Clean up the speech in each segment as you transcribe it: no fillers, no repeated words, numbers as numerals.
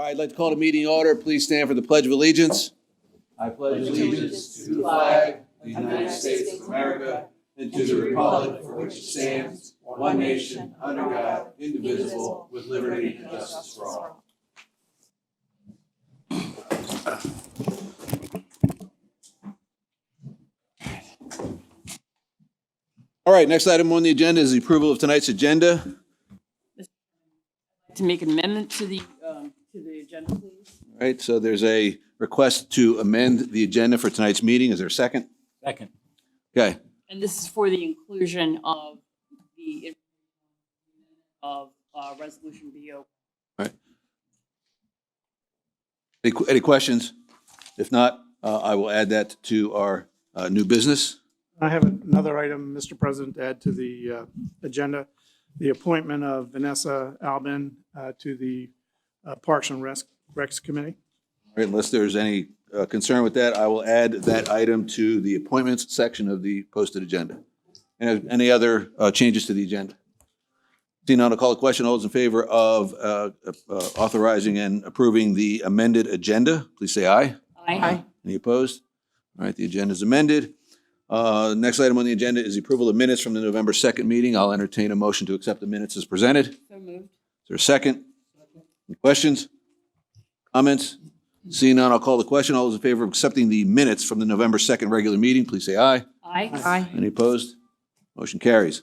right, I'd like to call the meeting order. Please stand for the Pledge of Allegiance. I pledge allegiance to the flag of the United States of America and to the republic for which it stands, one nation, under God, indivisible, with liberty and justice for all. All right, next item on the agenda is the approval of tonight's agenda. To make an amendment to the agenda, please. All right, so there's a request to amend the agenda for tonight's meeting. Is there a second? Second. Okay. And this is for the inclusion of the resolution BO. All right. Any questions? If not, I will add that to our new business. I have another item, Mr. President, to add to the agenda. The appointment of Vanessa Albin to the Parks and Recs Committee. All right, unless there's any concern with that, I will add that item to the appointments section of the posted agenda. Any other changes to the agenda? Seeing none, I'll call a question. All those in favor of authorizing and approving the amended agenda, please say aye. Aye. Any opposed? All right, the agenda is amended. Next item on the agenda is the approval of minutes from the November 2nd meeting. I'll entertain a motion to accept the minutes as presented. Is So moved. there a second? Any questions? Comments? Seeing none, I'll call the question. All those in favor of accepting the minutes from the November 2nd regular meeting, please say aye. Aye. Any opposed? Motion carries.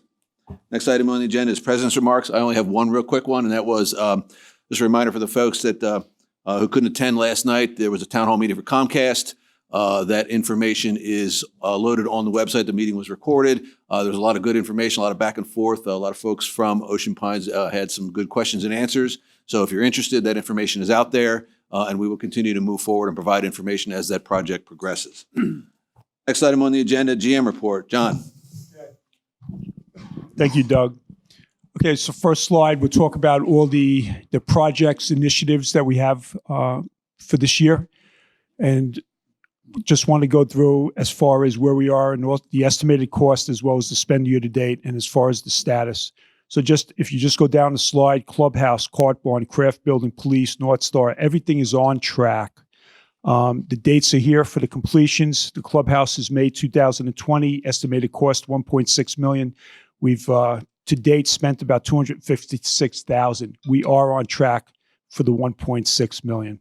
Next item on the agenda is President's Remarks. I only have one real quick one, and that was just a reminder for the folks that who couldn't attend last night. There was a town hall meeting for Comcast. That information is loaded on the website. The meeting was recorded. There's a lot of good information, a lot of back and forth. A lot of folks from Ocean Pines had some good questions and answers. So if you're interested, that information is out there, and we will continue to move forward and provide information as that project progresses. Next item on the agenda, GM report. John. Thank you, Doug. Okay, so first slide, we'll talk about all the projects, initiatives that we have for this year. And just want to go through as far as where we are and the estimated cost as well as the spend year to date and as far as the status. So if you just go down the slide, Clubhouse, Cart Barn, Craft Building, Police, Northstar, everything is on track. The dates are here for the completions. The Clubhouse is May 2020, estimated cost $1.6 million. We've to date spent about $256,000. We are on track for the $1.6 million.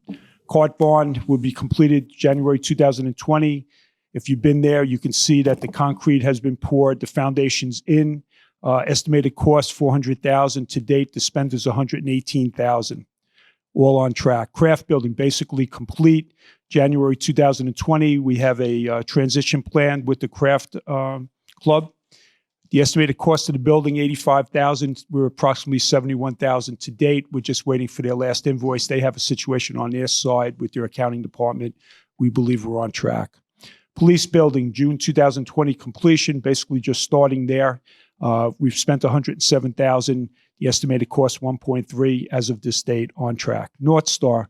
Cart Barn will be completed January 2020. If you've been there, you can see that the concrete has been poured, the foundation's in. Estimated cost $400,000. To date, the spend is $118,000. All on track. Craft Building basically complete. January 2020, we have a transition plan with the Craft Club. The estimated cost of the building, $85,000. We're approximately $71,000 to date. We're just waiting for their last invoice. They have a situation on their side with their accounting department. We believe we're on track. Police Building, June 2020 completion, basically just starting there. We've spent $107,000. The estimated cost, $1.3 as of this date, on track. Northstar,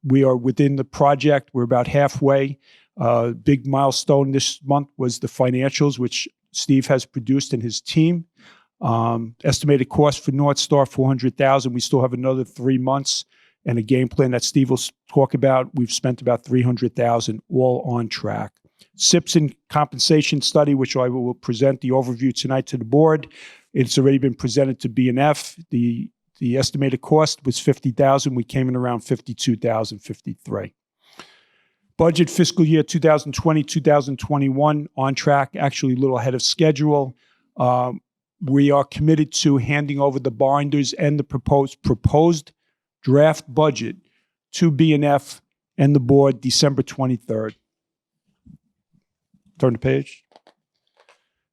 we are within the project. We're about halfway. Big milestone this month was the financials, which Steve has produced in his team. Estimated cost for Northstar, $400,000. We still have another 3 months and a game plan that Steve will talk about. We've spent about $300,000, all on track. Simpson compensation study, which I will present the overview tonight to the board. It's already been presented to B&F. The estimated cost was $50,000. We came in around $52,000, $53,000. Budget fiscal year 2020, 2021 on track, actually a little ahead of schedule. We are committed to handing over the binders and the proposed draft budget to B&F and the board December 23rd. Turn the page.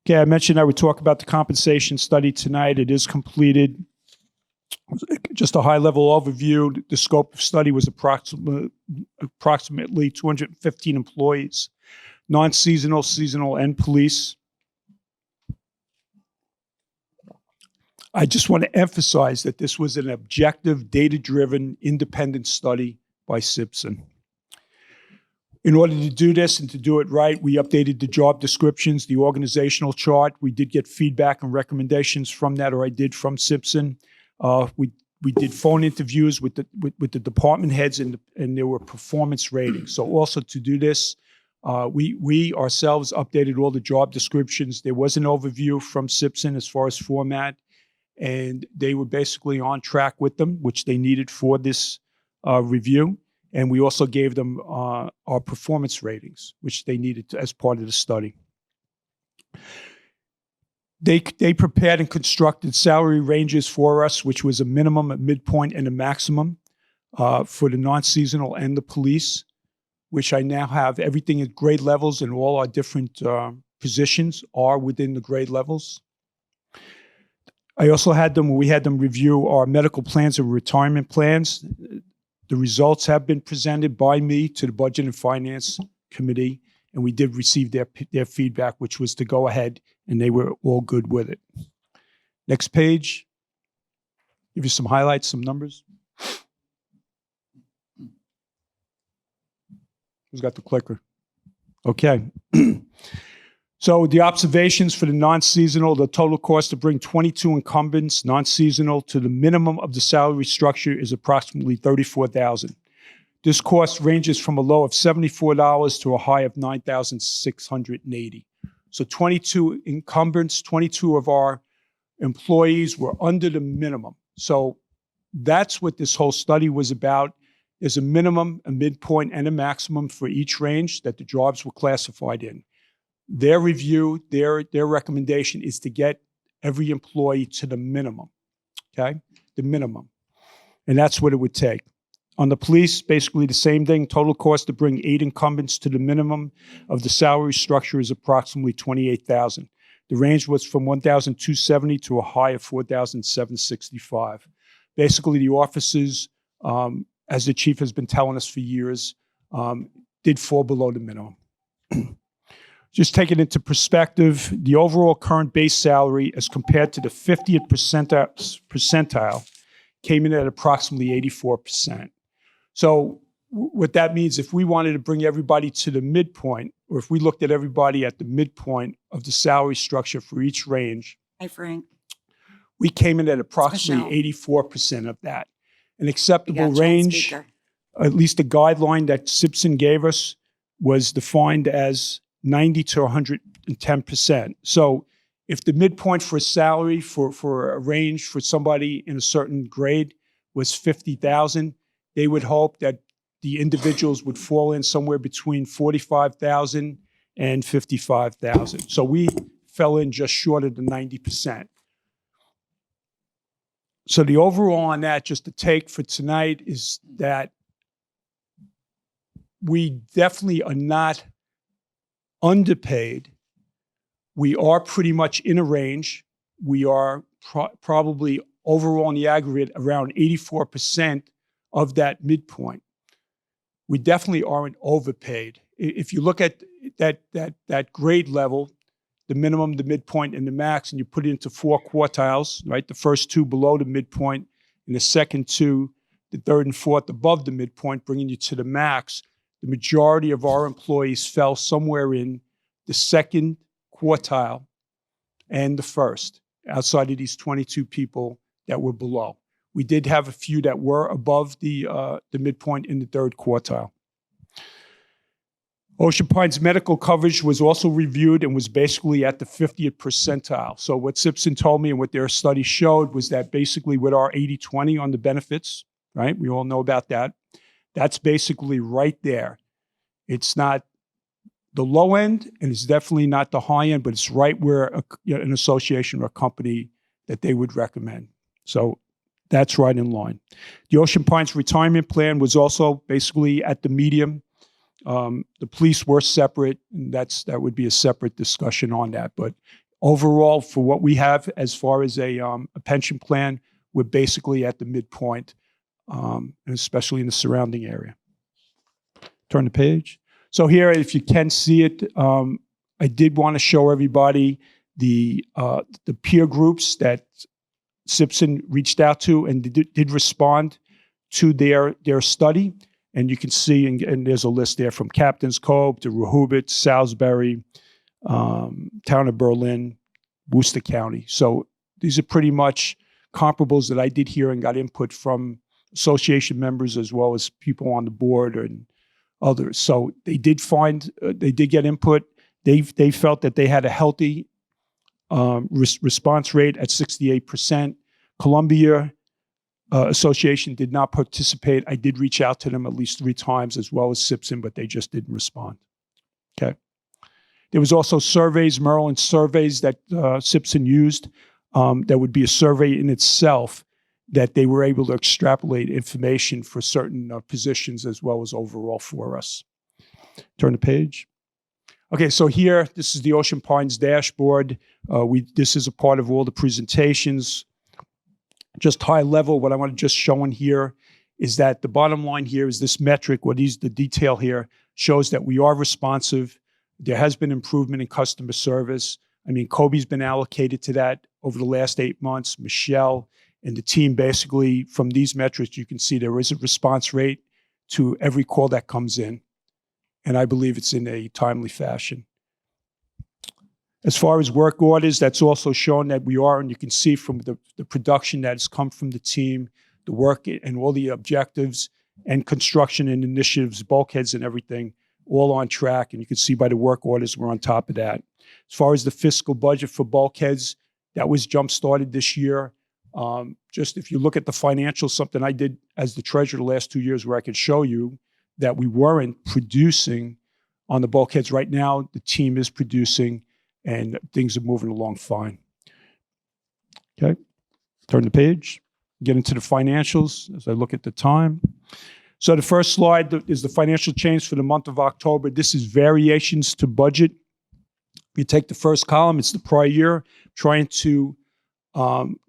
Okay, I mentioned I would talk about the compensation study tonight. It is completed. Just a high-level overview. The scope of study was approximately 215 employees, non-seasonal, seasonal, and police. I just want to emphasize that this was an objective, data-driven, independent study by Simpson. In order to do this and to do it right, we updated the job descriptions, the organizational chart. We did get feedback and recommendations from that, or I did from Simpson. We we did phone interviews with the department heads, and there were performance ratings. So also to do this, we ourselves updated all the job descriptions. There was an overview from Simpson as far as format, and they were basically on track with them, which they needed for this review. And we also gave them our performance ratings, which they needed as part of the study. They prepared and constructed salary ranges for us, which was a minimum, a midpoint, and a maximum for the non-seasonal and the police, which I now have everything at grade levels, and all our different positions are within the grade levels. I also we had them review our medical plans and retirement plans. The results have been presented by me to the Budget and Finance Committee, and we did receive their feedback, which was to go ahead, and they were all good with it. Next page. Give you some highlights, some numbers. Who's got the clicker? Okay. So the observations for the non-seasonal, the total cost to bring 22 incumbents non-seasonal to the minimum of the salary structure is approximately $34,000. This cost ranges from a low of $74 to a high of $9,680. So 22 incumbents, 22 of our employees were under the minimum. So that's what this whole study was about. There's a minimum, a midpoint, and a maximum for each range that the jobs were classified in. Their review, their recommendation is to get every employee to the minimum, okay? The minimum. And that's what it would take. On the police, basically the same thing. Total cost to bring 8 incumbents to the minimum of the salary structure is approximately $28,000. The range was from $1,270 to a high of $4,765. Basically, the officers, as the chief has been telling us for years, did fall below the minimum. Just take it into perspective, the overall current base salary as compared to the 50th percentile came in at approximately 84%. So what that means, if we wanted to bring everybody to the midpoint, or if we looked at everybody at the midpoint of the salary structure for each range, Hi, Frank. we came in at approximately 84% of that. An acceptable You got range, speaker. at least the guideline that Simpson gave us, was defined as 90 to 110%. So if the midpoint for a salary for a range for somebody in a certain grade was $50,000, they would hope that the individuals would fall in somewhere between $45,000 and $55,000. So we fell in just short of the 90%. So the overall on that, just to take for tonight, is that we definitely are not underpaid. We are pretty much in a range. We are probably overall in the aggregate around 84% of that midpoint. We definitely aren't overpaid. If you look at that grade level, the minimum, the midpoint, and the max, and you put it into 4 quartiles, right? The first 2 below the midpoint, and the second 2, the third and fourth above the midpoint, bringing you to the max. The majority of our employees fell somewhere in the second quartile and the first, outside of these 22 people that were below. We did have a few that were above the midpoint in the third quartile. Ocean Pines medical coverage was also reviewed and was basically at the 50th percentile. So what Simpson told me and what their study showed was that basically with our 80-20 on the benefits, right? We all know about that. That's basically right there. It's not the low end, and it's definitely not the high end, but it's right where an association or a company that they would recommend. So that's right in line. The Ocean Pines retirement plan was also basically at the medium. The police were separate, and that would be a separate discussion on that. But overall, for what we have as far as a pension plan, we're basically at the midpoint, and especially in the surrounding area. Turn the page. So here, if you can see it, I did want to show everybody the peer groups that Simpson reached out to and did respond to their study. And you can see, and there's a list there from Captain's Cove to Rehoboth, Salisbury, Town of Berlin, Worcester County. So these are pretty much comparables that I did hear and got input from association members as well as people on the board and others. So they did get input. They felt that they had a healthy response rate at 68%. Columbia Association did not participate. I did reach out to them at least 3 times, as well as Simpson, but they just didn't respond. Okay. There was also surveys, Maryland surveys that Simpson used. That would be a survey in itself that they were able to extrapolate information for certain positions as well as overall for us. Turn the page. Okay, so here, this is the Ocean Pines dashboard. This is a part of all the presentations. Just high level, what I want to just show in here is that the bottom line here is this metric, the detail here, shows that we are responsive. There has been improvement in customer service. I mean, Kobe's been allocated to that over the last 8 months. Michelle and the team, basically, from these metrics, you can see there is a response rate to every call that comes in. And I believe it's in a timely fashion. As far as work orders, that's also shown that we are, and you can see from the production that has come from the team, the work and all the objectives and construction and initiatives, bulkheads and everything, all on track. And you can see by the work orders, we're on top of that. As far as the fiscal budget for bulkheads, that was jump-started this year. Just if you look at the financials, something I did as the treasurer the last 2 years where I could show you that we weren't producing on the bulkheads. Right now, the team is producing and things are moving along fine. Okay, turn the page, get into the financials as I look at the time. So the first slide is the financial change for the month of October. This is variations to budget. You take the first column, it's the prior year, trying to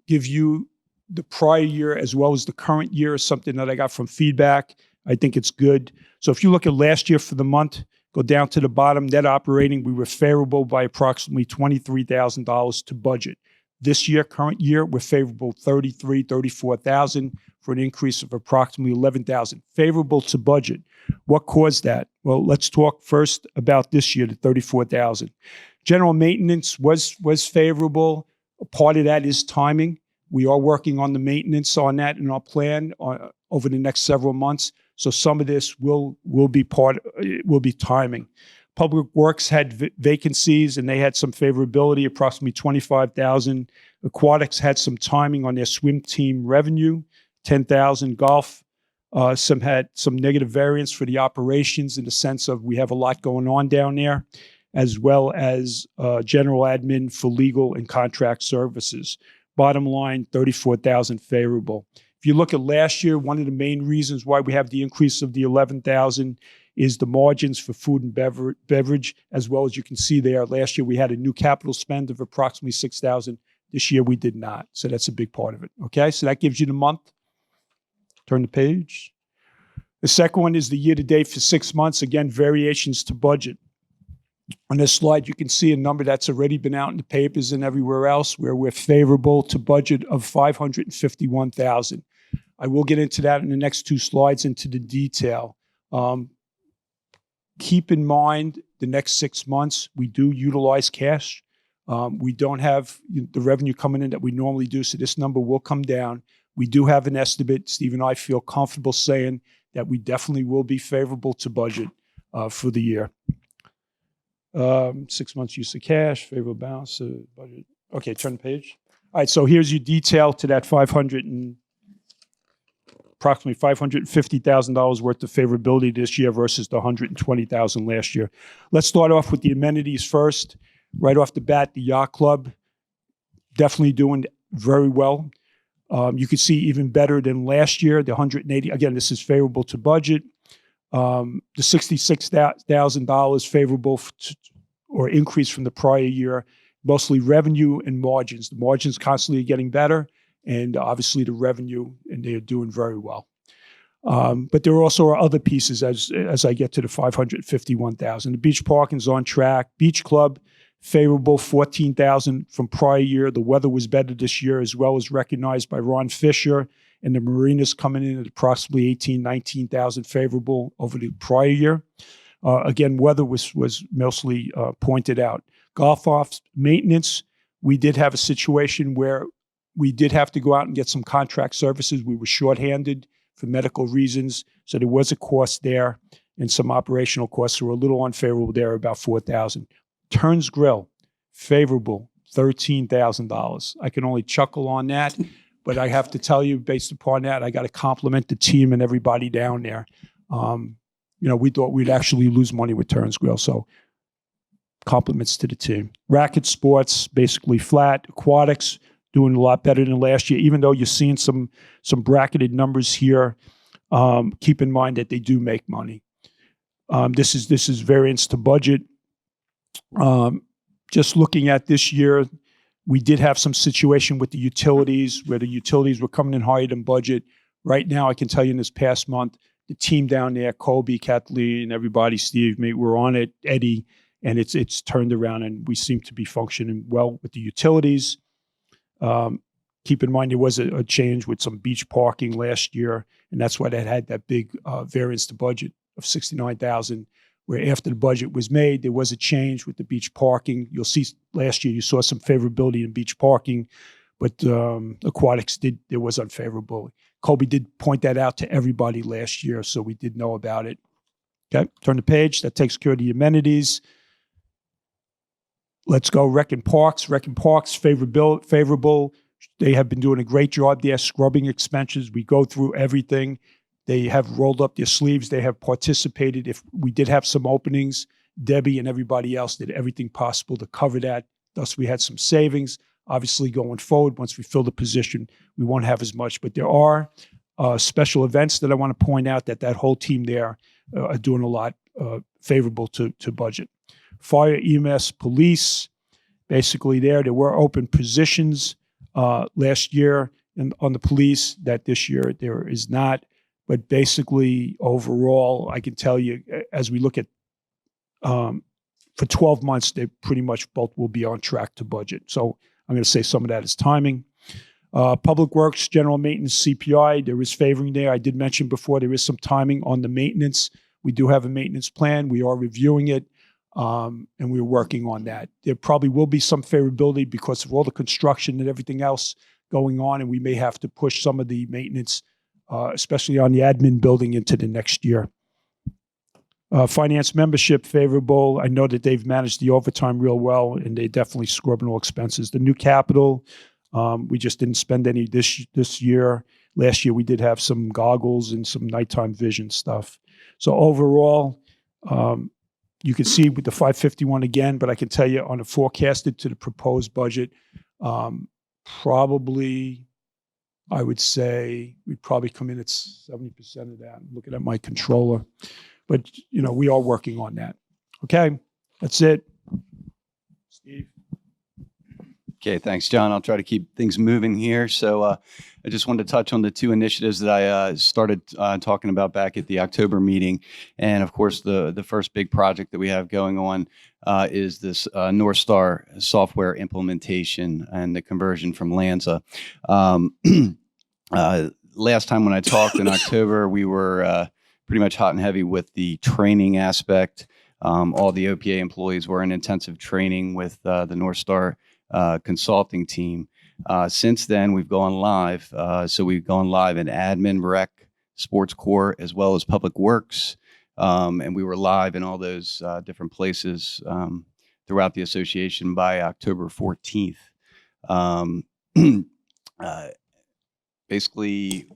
give you the prior year as well as the current year, something that I got from feedback. I think it's good. So if you look at last year for the month, go down to the bottom, net operating, we were favorable by approximately $23,000 to budget. This year, current year, we're favorable $34,000 for an increase of approximately $11,000. Favorable to budget. What caused that? Well, let's talk first about this year, the $34,000. General maintenance was favorable. A part of that is timing. We are working on the maintenance on that in our plan over the next several months. So some of this will be timing. Public Works had vacancies and they had some favorability, approximately $25,000. Aquatics had some timing on their swim team revenue, $10,000. Golf had some negative variance for the operations in the sense of we have a lot going on down there, as well as general admin for legal and contract services. Bottom line, $34,000 favorable. If you look at last year, one of the main reasons why we have the increase of the $11,000 is the margins for food and beverage, as well as you can see there. Last year, we had a new capital spend of approximately $6,000. This year, we did not. So that's a big part of it. Okay, so that gives you the month. Turn the page. The second one is the year-to-date for 6 months. Again, variations to budget. On this slide, you can see a number that's already been out in the papers and everywhere else where we're favorable to budget of $551,000. I will get into that in the next 2 slides into the detail. Keep in mind the next 6 months, we do utilize cash. We don't have the revenue coming in that we normally do, so this number will come down. We do have an estimate. Steve and I feel comfortable saying that we definitely will be favorable to budget for the year. 6 months use of cash, favorable balance, budget. Okay, turn the page. All right, so here's your detail to that approximately $550,000 worth of favorability this year versus the $120,000 last year. Let's start off with the amenities first. Right off the bat, the yacht club, definitely doing very well. You can see even better than last year, the $180,000. Again, this is favorable to budget. The $66,000 favorable or increase from the prior year, mostly revenue and margins. The margins constantly getting better, and obviously the revenue, and they are doing very well. But there also are other pieces as I get to the $551,000. The beach parking's on track. Beach club, favorable $14,000 from prior year. The weather was better this year, as well as recognized by Ron Fisher. And the marinas coming in at approximately $18,000, $19,000 favorable over the prior year. Again, weather was mostly pointed out. Golf off maintenance, we did have a situation where We did have to go out and get some contract services. We were shorthanded for medical reasons, so there was a cost there, and some operational costs were a little unfavorable there, about $4,000. Turns Grill, favorable, $13,000. I can only chuckle on that, but I have to tell you, based upon that, I got to compliment the team and everybody down there. We thought we'd actually lose money with Turns Grill, so compliments to the team. Racket Sports, basically flat. Aquatics, doing a lot better than last year, even though you're seeing some bracketed numbers here. Keep in mind that they do make money. This is variance to budget. Just looking at this year, we did have some situation with the utilities where the utilities were coming in higher than budget. Right now, I can tell you in this past month, the team down there, Colby, Kathleen, everybody, Steve, mate, we're on it, Eddie, and it's turned around and we seem to be functioning well with the utilities. Keep in mind there was a change with some beach parking last year, and that's why that had that big variance to budget of $69,000. Where after the budget was made, there was a change with the beach parking. You'll see last year you saw some favorability in beach parking, but Aquatics there was unfavorable. Colby did point that out to everybody last year, so we did know about it. Okay, turn the page. That takes care of the amenities. Let's go Rec and Parks. Rec and Parks, favorable. They have been doing a great job there, scrubbing expenses. We go through everything. They have rolled up their sleeves. They have participated. If we did have some openings, Debbie and everybody else did everything possible to cover that. Thus, we had some savings. Obviously, going forward, once we fill the position, we won't have as much. But there are special events that I want to point out that whole team there are doing a lot favorable to budget. Fire, EMS, police, basically there were open positions last year on the police that this year there is not. But basically, overall, I can tell you, as we look at for 12 months, they pretty much both will be on track to budget. So I'm going to say some of that is timing. Public Works, General Maintenance, CPI, there is favoring there. I did mention before there is some timing on the maintenance. We do have a maintenance plan. We are reviewing it, and we're working on that. There probably will be some favorability because of all the construction and everything else going on, and we may have to push some of the maintenance especially on the admin building into the next year. Finance membership, favorable. I know that they've managed the overtime real well, and they definitely scrubbing all expenses. The new capital, we just didn't spend any this year. Last year, we did have some goggles and some nighttime vision stuff. So overall, you can see with the 551 again, but I can tell you on a forecasted to the proposed budget, probably I would say we'd probably come in at 70% of that. I'm looking at my controller. But, we are working on that. Okay, that's it. Steve? Okay, thanks, John. I'll try to keep things moving here. So I just wanted to touch on the two initiatives that I started talking about back at the October meeting. And, of course, the first big project that we have going on is this Northstar software implementation and the conversion from Lanza. Last time when I talked in October, we were pretty much hot and heavy with the training aspect. All the OPA employees were in intensive training with the Northstar consulting team. Since then, we've gone live. So we've gone live in admin, rec, sports core, as well as public works. And we were live in all those different places throughout the association by October 14th. Basically,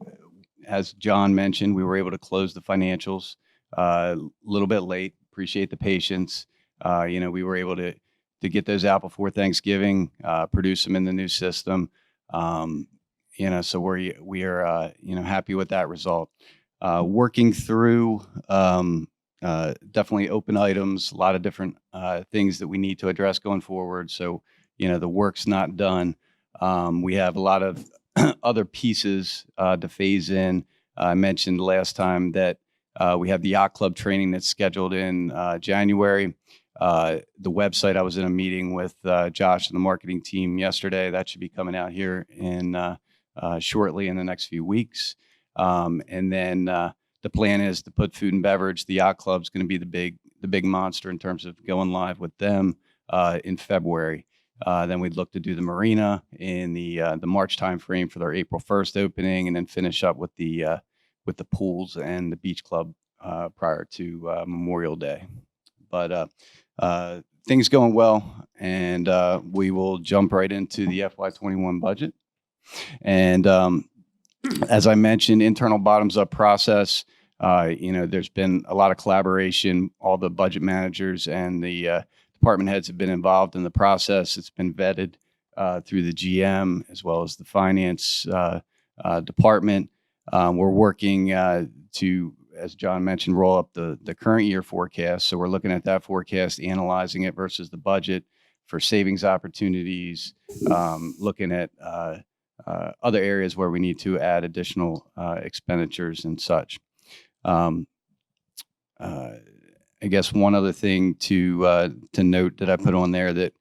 as John mentioned, we were able to close the financials a little bit late. Appreciate the patience. We were able to get those out before Thanksgiving, produce them in the new system. So we are happy with that result. Working through definitely open items, a lot of different things that we need to address going forward. So the work's not done. We have a lot of other pieces to phase in. I mentioned last time that we have the yacht club training that's scheduled in January. The website, I was in a meeting with Josh and the marketing team yesterday. That should be coming out here in shortly in the next few weeks. And then the plan is to put food and beverage. The yacht club's going to be the big monster in terms of going live with them in February. Then we'd look to do the marina in the March timeframe for their April 1st opening, and then finish up with the pools and the beach club prior to Memorial Day. But things going well, and we will jump right into the FY21 budget. And as I mentioned, internal bottoms-up process. There's been a lot of collaboration. All the budget managers and the department heads have been involved in the process. It's been vetted through the GM as well as the finance department. We're working to, as John mentioned, roll up the current year forecast. So we're looking at that forecast, analyzing it versus the budget for savings opportunities, looking at other areas where we need to add additional expenditures and such. I guess one other thing to note that I put on there, that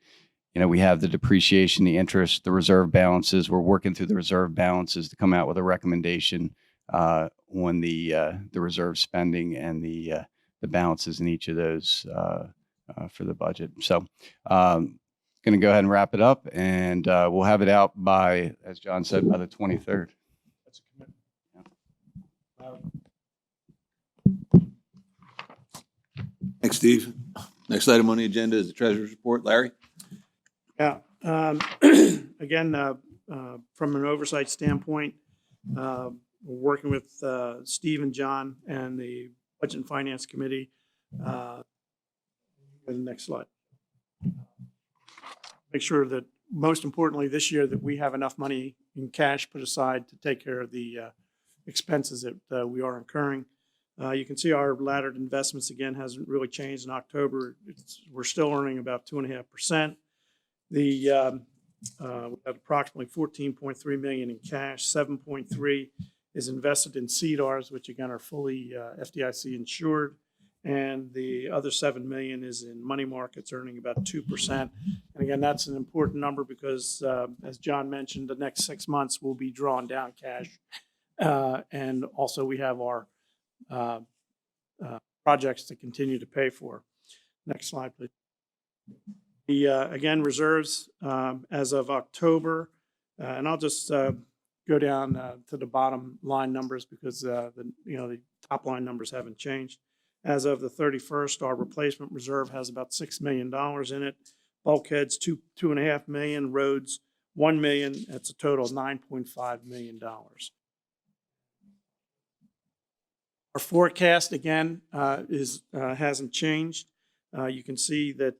we have the depreciation, the interest, the reserve balances. We're working through the reserve balances to come out with a recommendation on the reserve spending and the balances in each of those for the budget. So going to go ahead and wrap it up, and we'll have it out by, as John said, by the 23rd. That's a commitment. Thanks, Steve. Next item on the agenda is the treasurer's report. Larry? Yeah. Again, from an oversight standpoint, we're working with Steve and John and the Budget and Finance Committee. The next slide. Make sure that, most importantly this year, that we have enough money in cash put aside to take care of the expenses that we are incurring. You can see our laddered investments, again, hasn't really changed in October. We're still earning about 2.5%. We have approximately $14.3 million in cash. 7.3 is invested in CDARs, which again are fully FDIC insured. And the other $7 million is in money markets, earning about 2%. And again, that's an important number because, as John mentioned, the next 6 months will be drawing down cash. And also we have our projects to continue to pay for. Next slide, please. The again, reserves as of October, and I'll just go down to the bottom line numbers because the top line numbers haven't changed. As of the 31st, our replacement reserve has about $6 million in it. Bulkheads, $2.5 million. Roads, $1 million. That's a total of $9.5 million. Our forecast, again, hasn't changed. You can see that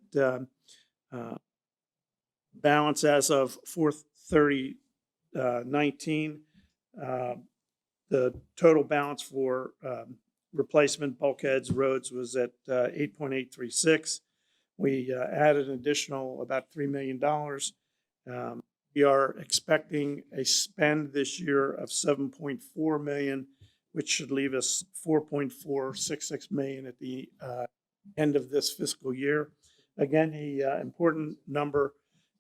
balance as of 4/30/19, the total balance for replacement, bulkheads, roads was at 8.836. We added an additional about $3 million. We are expecting a spend this year of $7.4 million, which should leave us $4.466 million at the end of this fiscal year. Again, the important number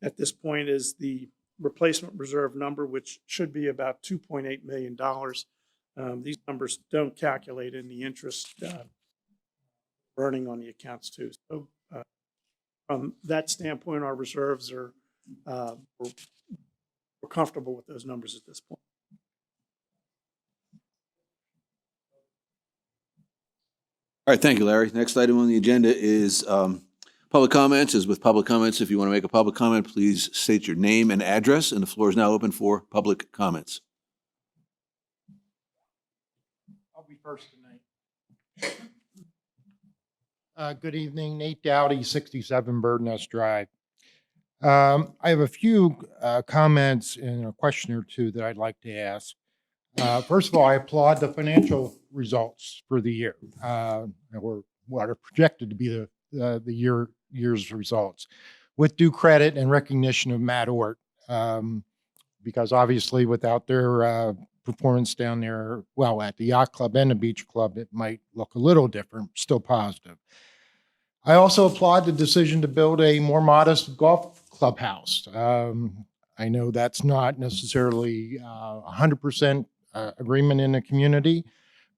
at this point is the replacement reserve number, which should be about $2.8 million. These numbers don't calculate in the interest earning on the accounts too. So from that standpoint, our reserves are we're comfortable with those numbers at this point. All right, thank you, Larry. Next item on the agenda is public comments. As with public comments, if you want to make a public comment, please state your name and address, and the floor is now open for public comments. I'll be first tonight. Good evening, Nate Dowdy, 67 Bird Nest Drive. I have a few comments and a question or two that I'd like to ask. First of all, I applaud the financial results for the year, or what are projected to be the year's results, with due credit and recognition of Matt Ort, because obviously without their performance down there, well, at the yacht club and the beach club, it might look a little different, still positive. I also applaud the decision to build a more modest golf clubhouse. I know that's not necessarily 100% agreement in the community,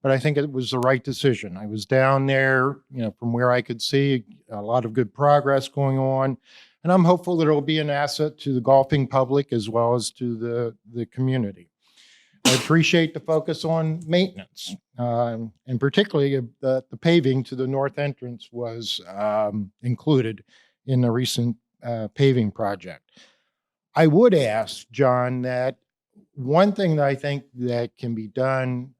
but I think it was the right decision. I was down there, from where I could see a lot of good progress going on. And I'm hopeful that it'll be an asset to the golfing public as well as to the community. I appreciate the focus on maintenance, and particularly the paving to the north entrance was included in the recent paving project. I would ask, John, that one thing that I think that can be done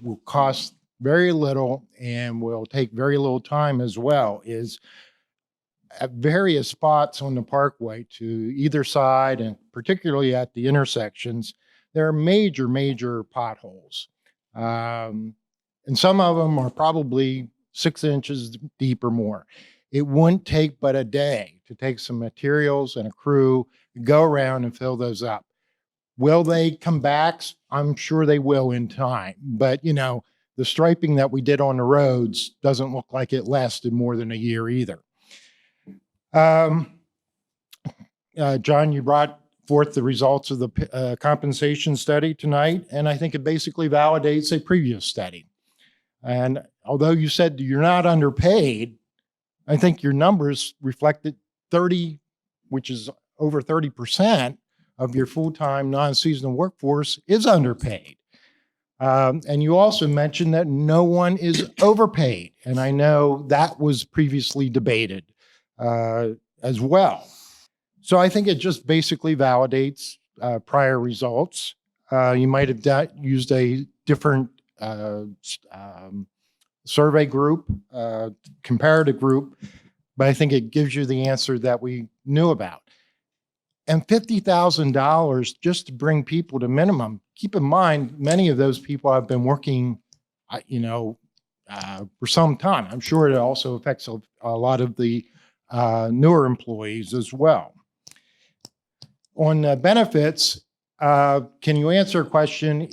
will cost very little and will take very little time as well is at various spots on the parkway to either side, and particularly at the intersections, there are major potholes. And some of them are probably 6 inches deep or more. It wouldn't take but a day to take some materials and a crew, go around and fill those up. Will they come back? I'm sure they will in time. But, the striping that we did on the roads doesn't look like it lasted more than a year either. John, you brought forth the results of the compensation study tonight, and I think it basically validates a previous study. And although you said you're not underpaid, I think your numbers reflected 30, which is over 30% of your full-time non-seasonal workforce is underpaid. And you also mentioned that no one is overpaid. And I know that was previously debated as well. So I think it just basically validates prior results. You might have used a different survey group, comparative group, but I think it gives you the answer that we knew about. And $50,000 just to bring people to minimum. Keep in mind, many of those people have been working, for some time. I'm sure it also affects a lot of the newer employees as well. On benefits, can you answer a question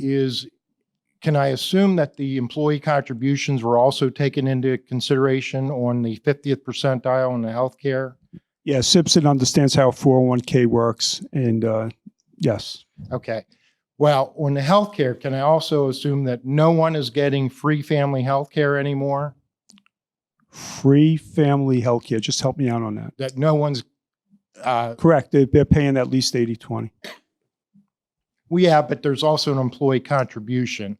can I assume that the employee contributions were also taken into consideration on the 50th percentile in the healthcare? Yeah, Simpson understands how 401k works, and yes. Okay. Well, on the healthcare, can I also assume that no one is getting free family healthcare anymore? Free family healthcare. Just help me out on that. That no one's correct. They're paying at least 80-20. Well, yeah, but there's also an employee contribution,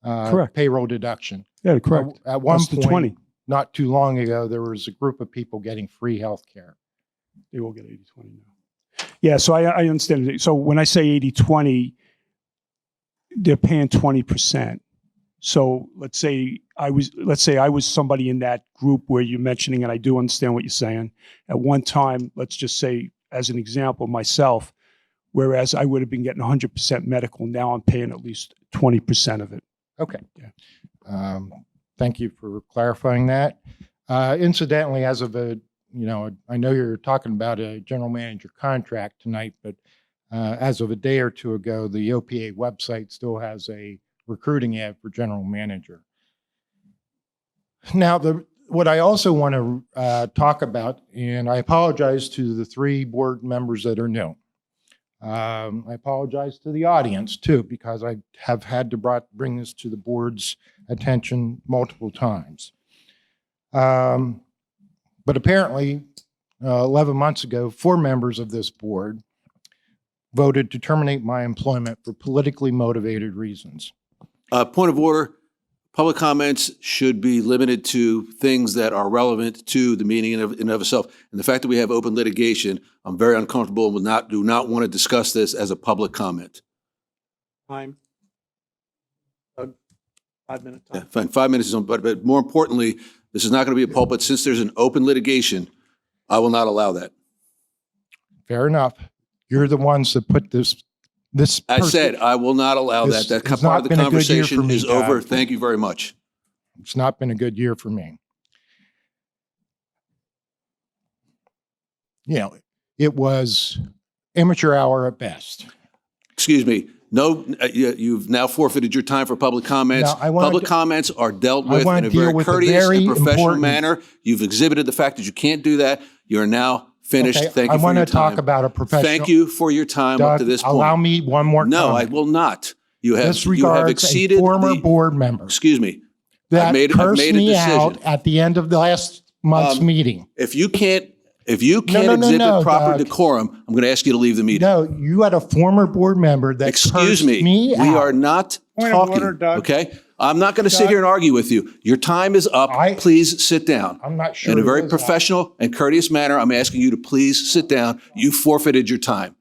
correct, payroll deduction. Yeah, correct. At one That's point, the 20. not too long ago, there was a group of people getting free healthcare. They will get 80-20 now. Yeah, so I understand. So when I say 80-20, they're paying 20%. So let's say I was somebody in that group where you're mentioning, and I do understand what you're saying. At one time, let's just say, as an example, myself, whereas I would have been getting 100% medical, now I'm paying at least 20% of it. Okay. Yeah. Thank you for clarifying that. Incidentally, as of I know you're talking about a general manager contract tonight, but as of a day or two ago, the OPA website still has a recruiting ad for general manager. Now, what I also want to talk about, and I apologize to the 3 board members that are new. I apologize to the audience too, because I have had to bring this to the board's attention multiple times. But apparently, 11 months ago, 4 members of this board voted to terminate my employment for politically motivated reasons. Point of order. Public comments should be limited to things that are relevant to the meeting in and of itself. And the fact that we have open litigation, I'm very uncomfortable and do not want to discuss this as a public comment. Time. 5-minute time. Yeah, fine. 5 minutes is on, but more importantly, this is not going to be a pulpit. Since there's an open litigation, I will not allow that. Fair enough. You're the ones that put this. I said I will not allow that. That part of the conversation is over. Thank you very much. It's not been a good year for me. It was amateur hour at best. Excuse me. No, you've now forfeited your time for public comments. Public comments are dealt with in a very courteous and professional manner. You've exhibited the fact that you can't do that. You are now finished. Okay, Thank you for your time. I want to talk about a professional. Thank you for your time Doug, up to this point. Allow me one more comment. No, I will not. You have exceeded a former board member. Excuse me. That I've made a cursed me decision. out at the end of the last month's meeting. If you can't If you can't no, exhibit proper Doug. decorum, I'm going to ask you to leave the meeting. No, you had a former board member that Excuse cursed me. me We out. are not Point of talking. order, Doug. Okay. I'm not going to sit Doug. here and argue with you. Your time is up. I- Please sit down. I'm not sure. In a it very was that. professional and courteous manner, I'm asking you to please sit down. You forfeited your time.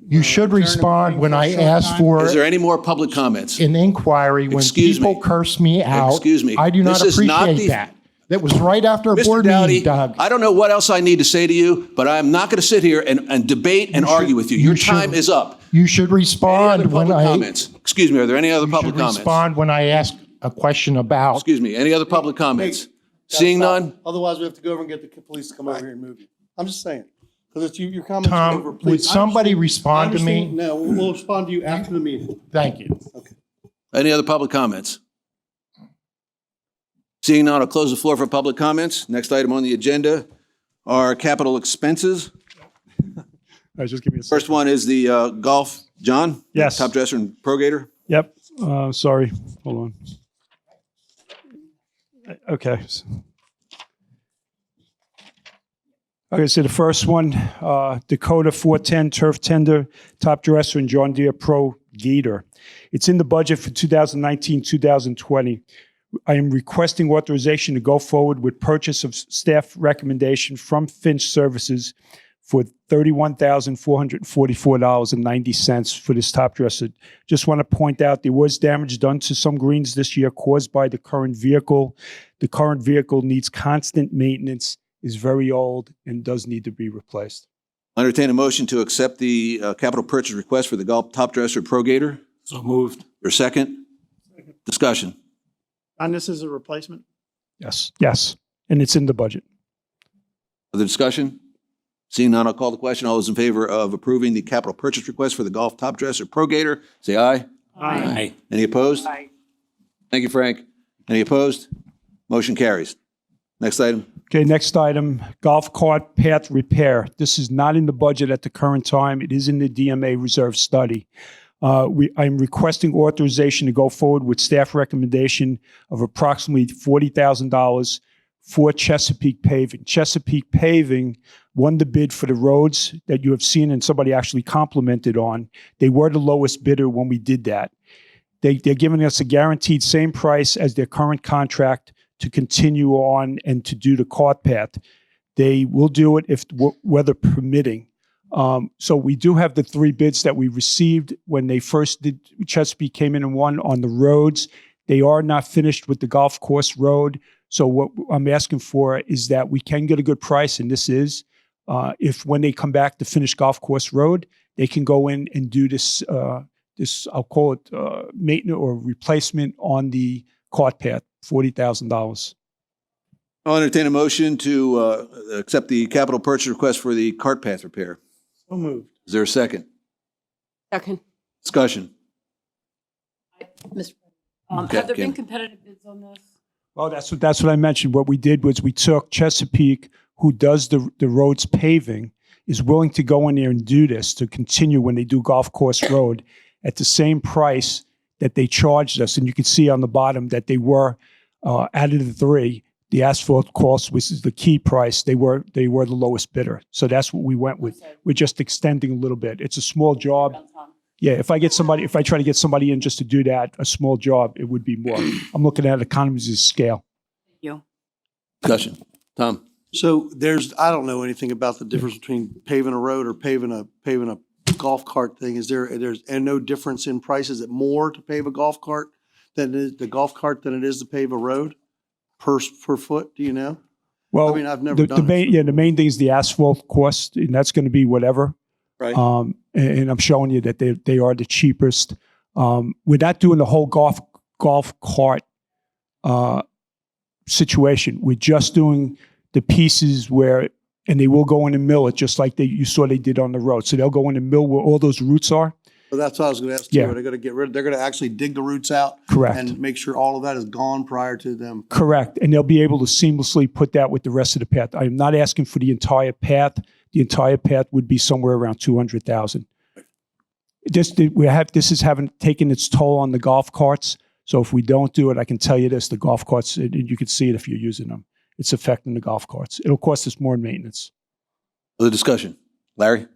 You should respond when I ask for Is there any more public comments? an inquiry when Excuse people me. curse me out. Excuse me. I do not This is not appreciate the- that. That was right after a Mr. board Dowdy, meeting, Doug. I don't know what else I need to say to you, but I'm not going to sit here and debate and You should- argue with you. you Your should- time is up. You should Any respond other when public I. comments? Excuse me, are there any other You public should comments? respond when I ask a question about. Excuse me, any other public comments? Seeing none? Otherwise, we have to go over and get the police to come over here and move you. I'm just saying, because it's your comments are over. Tom, Please. would somebody I respond to understand- me? No, we'll respond to you after the meeting. Thank you. Any other public comments? Seeing none, I'll close the floor for public comments. Next item on the agenda are capital expenses. Just give me a second. First one is the golf. John? Yes. Top dresser and pro gator? Yep. Sorry. Hold on. Okay. Okay, so the first one, Dakota 410 turf tender, top dresser, and John Deere Pro Gator. It's in the budget for 2019, 2020. I am requesting authorization to go forward with purchase of staff recommendation from Finch Services for $31,444.90 for this top dresser. Just want to point out there was damage done to some greens this year caused by the current vehicle. The current vehicle needs constant maintenance, is very old, and does need to be replaced. I entertain a motion to accept the capital purchase request for the golf top dresser pro gator. So moved. Your second? Discussion. And this is a replacement? Yes. Yes. And it's in the budget. Other discussion? Seeing none, I'll call the question. All those in favor of approving the capital purchase request for the golf top dresser pro gator, say aye. Aye. Any opposed? Aye. Thank you, Frank. Any opposed? Motion carries. Next item. Okay, next item, golf cart path repair. This is not in the budget at the current time. It is in the DMA reserve study. I'm requesting authorization to go forward with staff recommendation of approximately $40,000 for Chesapeake Paving. Chesapeake Paving won the bid for the roads that you have seen and somebody actually complimented on. They were the lowest bidder when we did that. They're giving us a guaranteed same price as their current contract to continue on and to do the cart path. They will do it if weather permitting. So we do have the three bids that we received when they first did. Chesapeake came in and won on the roads. They are not finished with the golf course road. So what I'm asking for is that we can get a good price, and this is if when they come back to finish golf course road, they can go in and do this. I'll call it maintenance or replacement on the cart path, $40,000. I'll entertain a motion to accept the capital purchase request for the cart path repair. So moved. Is there a second? Second. Discussion. Mr. Okay, Have there been Kim. competitive bids on this? Well, that's what I mentioned. What we did was we took Chesapeake, who does the roads paving, is willing to go in there and do this to continue when they do golf course road at the same price that they charged us. And you can see on the bottom that they were out of the three, the asphalt cost, which is the key price, they were the lowest bidder. So that's what we went with. We're just extending a little bit. It's a small job. Yeah, if I try to get somebody in just to do that, a small job, it would be more. I'm looking at economies of scale. Thank you. Discussion. Tom. So I don't know anything about the difference between paving a road or paving a golf cart thing. There's no difference in price? Is it more to pave a golf cart than it is to pave a road per foot? Do you know? Well, I mean, I've never done it. the main thing is the asphalt cost, and that's going to be whatever. Right. And I'm showing you that they are the cheapest. We're not doing the whole golf cart situation. We're just doing the pieces where, and they will go in and mill it just like you saw they did on the road. So they'll go in and mill where all those roots are. Well, that's what I was going to ask you. Yeah. Are they going to get rid of? They're going to actually dig the roots out, Correct. and make sure all of that is gone prior to them. Correct. And they'll be able to seamlessly put that with the rest of the path. I am not asking for the entire path. The entire path would be somewhere around $200,000. This is having taken its toll on the golf carts. So if we don't do it, I can tell you this: the golf carts, and you can see it if you're using them. it's affecting the golf carts. It'll cost us more in maintenance. Other discussion? Larry?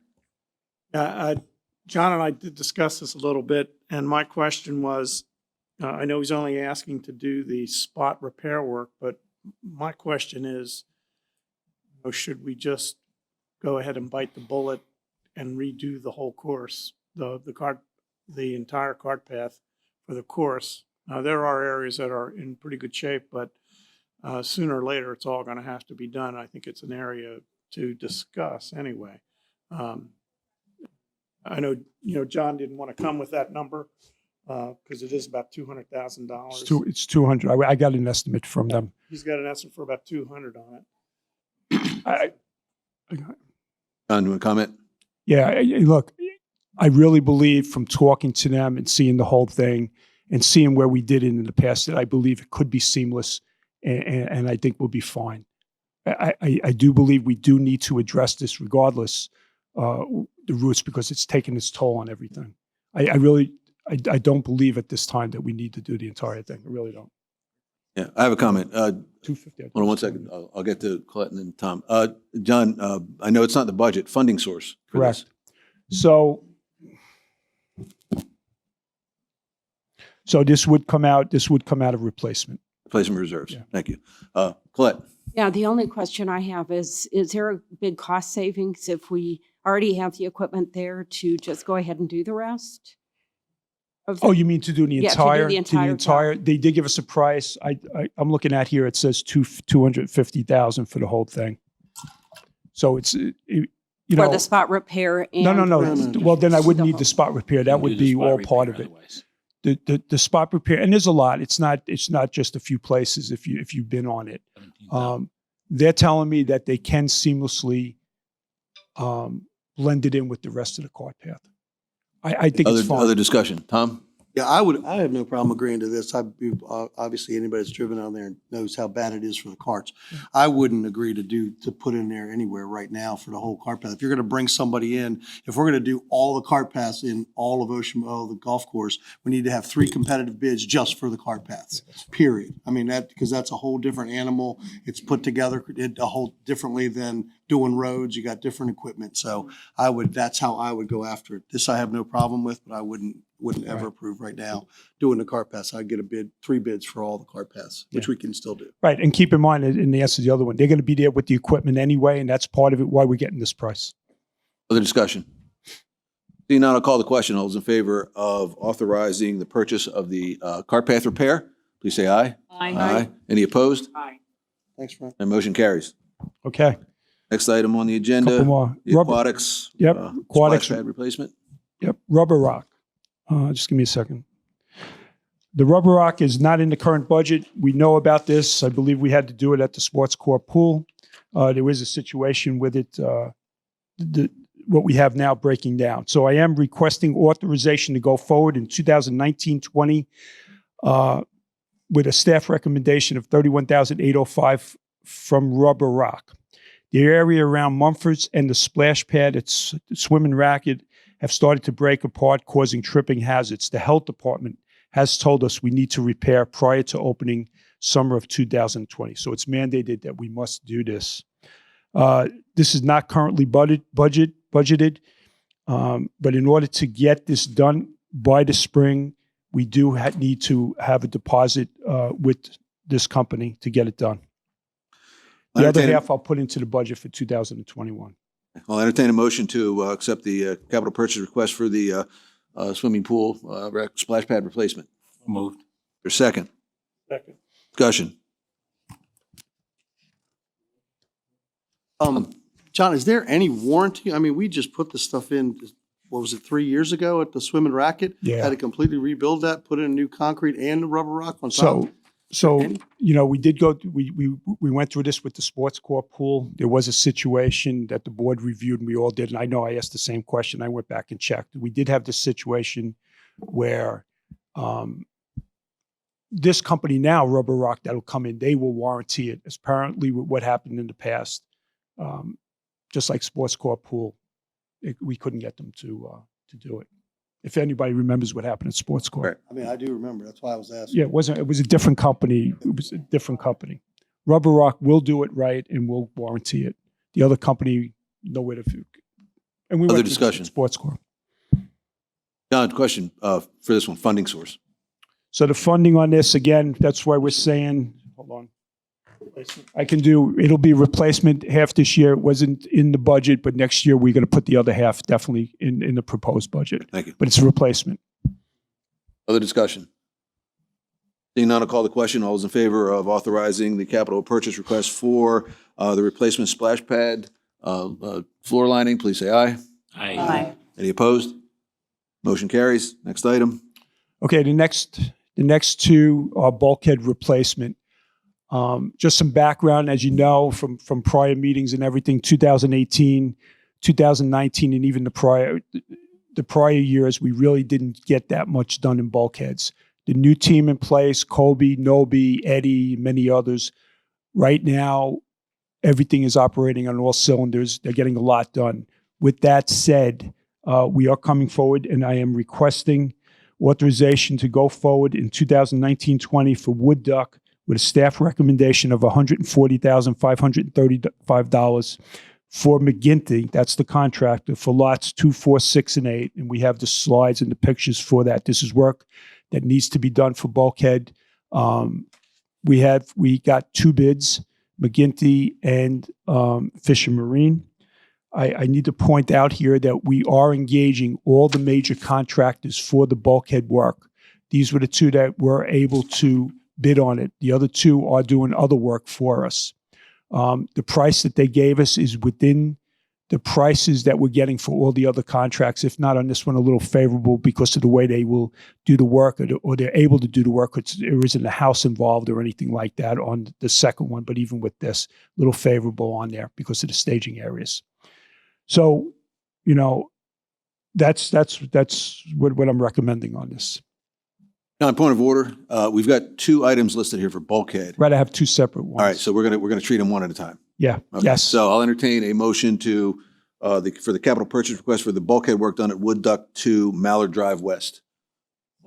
John and I did discuss this a little bit, and my question was, I know he's only asking to do the spot repair work, but my question is, should we just go ahead and bite the bullet and redo the whole course, the entire cart path for the course? Now, there are areas that are in pretty good shape, but sooner or later, it's all going to have to be done. I think it's an area to discuss anyway. I know, John didn't want to come with that number because it is about $200,000. It's 200. I got an estimate from them. He's got an estimate for about 200 on it. John, do you want to comment? Yeah, look, I really believe from talking to them and seeing the whole thing and seeing where we did it in the past that I believe it could be seamless and I think we'll be fine. I do believe we do need to address this regardless, the routes, because it's taken its toll on everything. I don't believe at this time that we need to do the entire thing. I really don't. Yeah, I have a comment. 250. Hold on one second. I'll get to Colette and then Tom. John, I know it's not the budget, funding source for Correct. this. So this would come out of replacement. Replacement reserves. Yeah. Thank you. Colette? Yeah, the only question I have is there a big cost savings if we already have the equipment there to just go ahead and do the rest? Oh, you mean to do the Yeah, to do entire? the entire job. They did give us a price. I'm looking at here. It says $250,000 for the whole thing. So it's For the spot repair and. No. Well, then I wouldn't need the spot repair. That would be all part of it. The spot repair, and there's a lot. It's not just a few places. If you've been on it, they're telling me that they can seamlessly blend it in with the rest of the cart path. I think it's fine. Other discussion? Tom? Yeah, I have no problem agreeing to this. Obviously, anybody that's driven down there knows how bad it is for the carts. I wouldn't agree to put in there anywhere right now for the whole cart path. If you're going to bring somebody in, if we're going to do all the cart paths in all of the golf course, we need to have 3 competitive bids just for the cart paths, period. I mean, because that's a whole different animal. It's put together a whole differently than doing roads. You got different equipment. So that's how I would go after it. This I have no problem with, but I wouldn't ever approve right now doing the cart pass. I'd get 3 bids for all the cart pass, which we can still do. Right, and keep in mind, in the answer to the other one, they're going to be there with the equipment anyway, and that's part of it why we're getting this price. Other discussion? Seeing none, I'll call the question. All those in favor of authorizing the purchase of the cart path repair, please say aye. Aye. Any opposed? Aye. Thanks, Frank. And motion carries. Okay, Next item on the agenda, couple more. the aquatics. Yep, aquatics. Splash pad replacement. Yep, Rubaroc. Just give me a second. The Rubaroc is not in the current budget. We know about this. I believe we had to do it at the sports court pool. There is a situation with it, what we have now breaking down. So I am requesting authorization to go forward in 2019-20 with a staff recommendation of $31,805 from Rubaroc. The area around Mumford's and the splash pad, its swimming racket, have started to break apart, causing tripping hazards. The health department has told us we need to repair prior to opening summer of 2020. So it's mandated that we must do this. This is not currently budgeted, but in order to get this done by the spring, we do need to have a deposit with this company to get it done. The other half I'll put into the budget for 2021. I'll entertain a motion to accept the capital purchase request for the swimming pool splash pad replacement. Moved. For second. Second. Discussion. John, is there any warranty? I mean, we just put the stuff in, what was it, 3 years ago at the swim and racket? Yeah. Had to completely rebuild that, put in new concrete and the Rubaroc on top? So we did go. We went through this with the sports court pool. There was a situation that the board reviewed, and we all did. And I know I asked the same question. I went back and checked. We did have this situation where this company now, Rubaroc, that'll come in. They will warranty it. As apparently with what happened in the past, just like sports court pool, we couldn't get them to do it. If anybody remembers what happened at sports court. Right. I mean, I do remember. That's why I was asking. Yeah, it was a different company. It was a different company. Rubaroc will do it right and will warranty it. The other company, nowhere to. And we Other went to discussion? Sports Corp. John, question for this one, funding source. So the funding on this, again, that's why we're saying, hold on. It'll be replacement half this year. It wasn't in the budget, but next year we're going to put the other half definitely in the proposed budget. Thank you. But it's a replacement. Other discussion? Seeing none, I'll call the question. All those in favor of authorizing the capital purchase request for the replacement splash pad floor lining, please say aye. Aye. Any opposed? Motion carries. Next item. Okay, the next two are bulkhead replacement. Just some background, as you know, from prior meetings and everything, 2018, 2019, and even the prior years, we really didn't get that much done in bulkheads. The new team in place, Colby, Noby, Eddie, many others, right now, everything is operating on all cylinders. They're getting a lot done. With that said, we are coming forward, and I am requesting authorization to go forward in 2019-20 for wood duck with a staff recommendation of $140,535 for McGinty. That's the contractor for lots 2, 4, 6, and 8. And we have the slides and the pictures for that. This is work that needs to be done for bulkhead. We got 2 bids, McGinty and Fish and Marine. I need to point out here that we are engaging all the major contractors for the bulkhead work. These were the 2 that were able to bid on it. The other 2 are doing other work for us. The price that they gave us is within the prices that we're getting for all the other contracts, if not on this one a little favorable because of the way they will do the work or they're able to do the work. There isn't a house involved or anything like that on the second one, but even with this, a little favorable on there because of the staging areas. So, that's what I'm recommending on this. John, point of order. We've got 2 items listed here for bulkhead. Right, I have 2 separate ones. All right, so we're gonna treat them one at a time. Yeah. Okay. Yes. So I'll entertain a motion to for the capital purchase request for the bulkhead work done at Wood Duck 2 Mallard Drive West.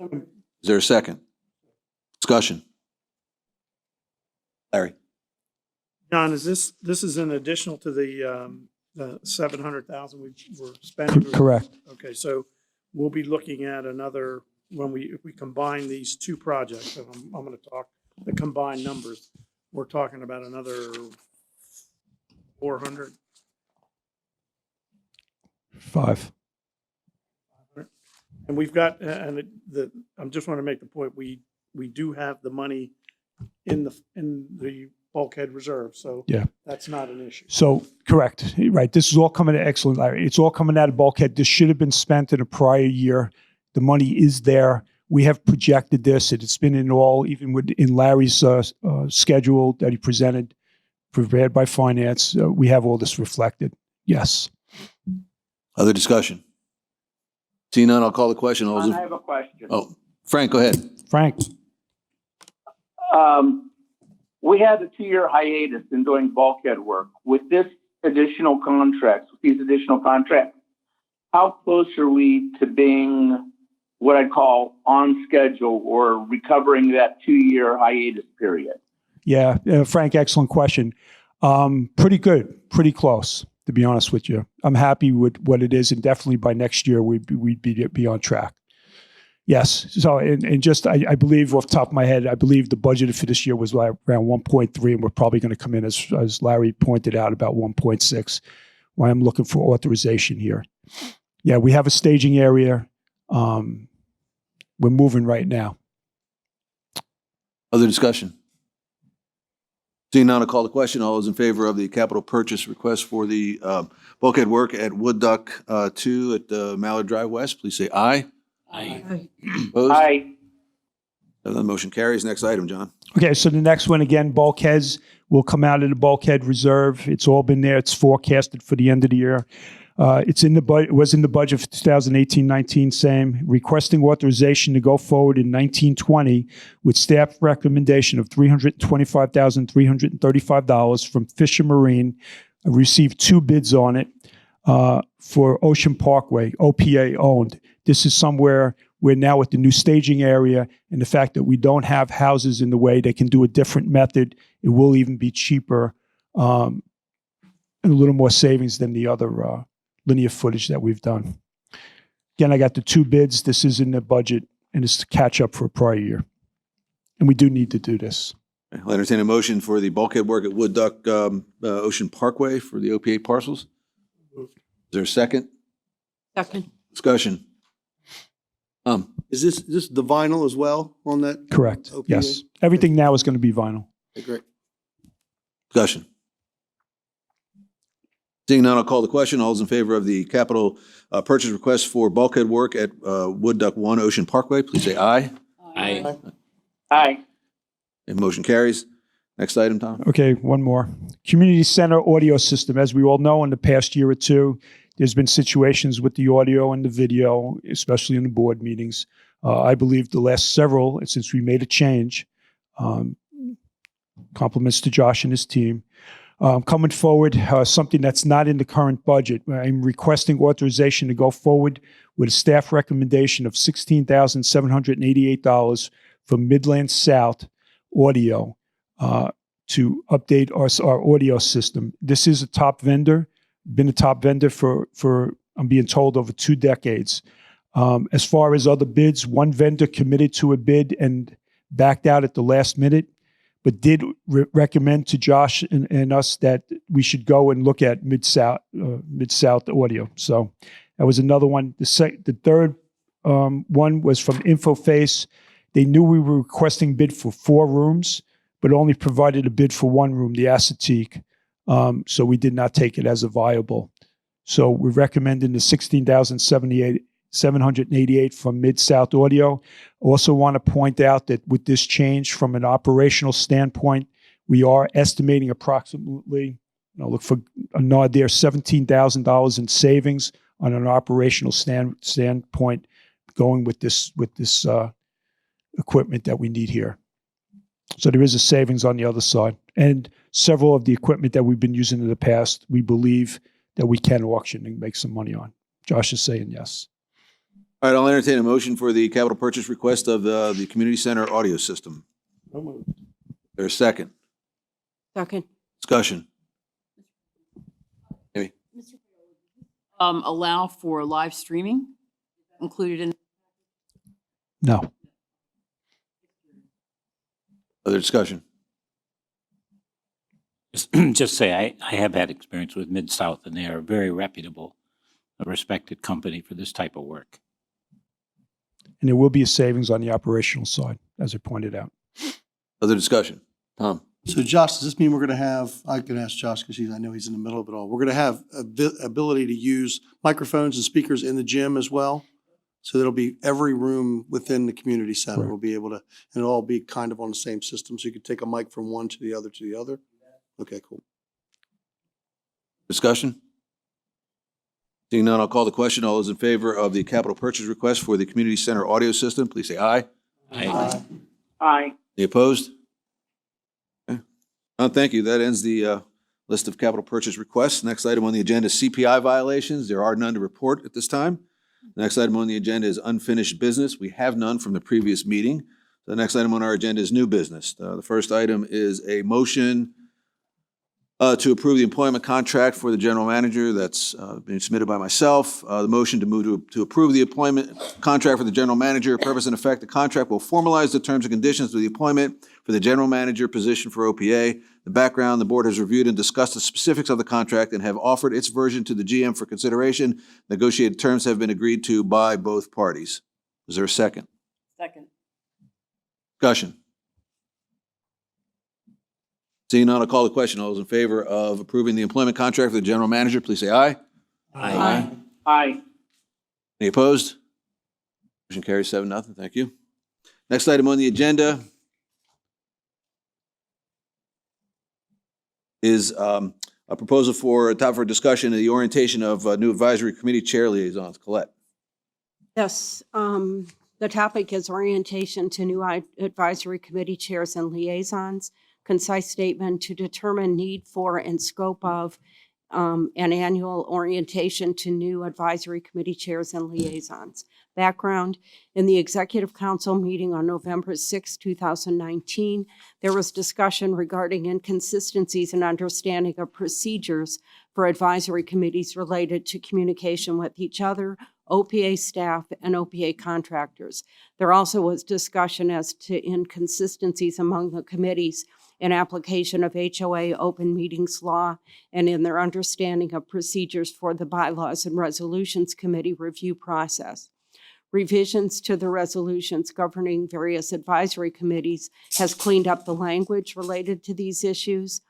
Is there a second? Discussion. Larry. John, is this is in additional to the 700,000 we're spending? Correct. Okay, so we'll be looking at another, if we combine these 2 projects, and I'm going to talk the combined numbers, we're talking about another 400. 5. And we've got, I just want to make the point, we do have the money in the bulkhead reserve, so Yeah. that's not an issue. So, correct. Right. This is all coming to excellent, Larry. It's all coming out of bulkhead. This should have been spent in a prior year. The money is there. We have projected this. It's been in all, even in Larry's schedule that he presented, prepared by finance. We have all this reflected. Yes. Other discussion? Seeing none, I'll call the question. All those I have a question. Oh, Frank, go ahead. Frank. We had a 2-year hiatus in doing bulkhead work. With this additional contracts, with these additional contracts, how close are we to being what I'd call on schedule or recovering that 2-year hiatus period? Yeah, Frank, excellent question. Pretty good, pretty close, to be honest with you. I'm happy with what it is, and definitely by next year we'd be on track. Yes. So, and just I believe off the top of my head, I believe the budget for this year was around 1.3, and we're probably going to come in as Larry pointed out about 1.6. Why I'm looking for authorization here. Yeah, we have a staging area. We're moving right now. Other discussion? Seeing none, I'll call the question. All those in favor of the capital purchase request for the bulkhead work at Wood Duck 2 at Mallard Drive West, please say aye. Aye. Opposed? Aye. The motion carries. Next item, John. Okay, so the next one, again, bulkheads will come out of the bulkhead reserve. It's all been there. It's forecasted for the end of the year. It was in the budget for 2018-19, same. Requesting authorization to go forward in 19-20 with staff recommendation of $325,335 from Fish and Marine. I received 2 bids on it for Ocean Parkway, OPA owned. This is somewhere where now with the new staging area and the fact that we don't have houses in the way, they can do a different method. It will even be cheaper and a little more savings than the other linear footage that we've done. Again, I got the 2 bids. This is in the budget, and it's to catch up for a prior year. And we do need to do this. I'll entertain a motion for the bulkhead work at Wood Duck Ocean Parkway for the OPA parcels. Is there a second? Second. Discussion. Is this the vinyl as well on that? Correct. OPA? Yes. Everything now is going to be vinyl. Okay, great. Discussion. Seeing none, I'll call the question. All those in favor of the capital purchase request for bulkhead work at Wood Duck 1 Ocean Parkway, please say aye. Aye. Aye. And motion carries. Next item, Tom. Okay, one more. Community center audio system. As we all know, in the past year or two, there's been situations with the audio and the video, especially in the board meetings. I believe the last several, since we made a change, compliments to Josh and his team, coming forward, something that's not in the current budget. I'm requesting authorization to go forward with a staff recommendation of $16,788 for Midland South Audio to update our audio system. This is a top vendor, been a top vendor for I'm being told, over 2 decades. As far as other bids, one vendor committed to a bid and backed out at the last minute, but did recommend to Josh and us that we should go and look at Mid-South Audio. So that was another one. The third one was from Infoface. They knew we were requesting bid for 4 rooms, but only provided a bid for 1 room, the Acetique. So we did not take it as a viable. So we're recommending the $16,788 from Mid-South Audio. Also want to point out that with this change from an operational standpoint, we are estimating approximately, look for a nod there, $17,000 in savings on an operational standpoint going with this equipment that we need here. So there is a savings on the other side. And several of the equipment that we've been using in the past, we believe that we can auction and make some money on. Josh is saying yes. All right, I'll entertain a motion for the capital purchase request of the community center audio system. There's a second. Second. Discussion. Amy. Allow for live streaming included in. No. Other discussion. Just say I have had experience with Mid-South, and they are a very reputable, respected company for this type of work. And there will be a savings on the operational side, as I pointed out. Other discussion. Tom. So Josh, does this mean we're going to have, I can ask Josh because I know he's in the middle of it all. We're going to have ability to use microphones and speakers in the gym as well? So there'll be every room within the community center Correct. will be able to, and it'll all be kind of on the same system. So you could take a mic from one to the other. Okay, cool. Discussion. Seeing none, I'll call the question. All those in favor of the capital purchase request for the community center audio system, please say aye. Aye. Aye. Any opposed? Okay. Thank you. That ends the list of capital purchase requests. Next item on the agenda is CPI violations. There are none to report at this time. The next item on the agenda is unfinished business. We have none from the previous meeting. The next item on our agenda is new business. The first item is a motion to approve the employment contract for the general manager that's been submitted by myself. The motion to move to approve the employment contract for the general manager. Purpose and effect, the contract will formalize the terms and conditions of the employment for the general manager position for OPA. The background, the board has reviewed and discussed the specifics of the contract and have offered its version to the GM for consideration. Negotiated terms have been agreed to by both parties. Is there a second? Second. Discussion. Seeing none, I'll call the question. All those in favor of approving the employment contract for the general manager, please say aye. Aye. Aye. Any opposed? Motion carries 7-0. Thank you. Next item on the agenda is a proposal for a topic for discussion of the orientation of new advisory committee chair liaisons. Colette. Yes, the topic is orientation to new advisory committee chairs and liaisons. Concise statement to determine need for and scope of an annual orientation to new advisory committee chairs and liaisons. Background: in the Executive Council meeting on November 6, 2019, there was discussion regarding inconsistencies in understanding of procedures for advisory committees related to communication with each other, OPA staff, and OPA contractors. There also was discussion as to inconsistencies among the committees in application of HOA open meetings law and in their understanding of procedures for the Bylaws and Resolutions Committee review process. Revisions to the resolutions governing various advisory committees has cleaned up the language related to these issues.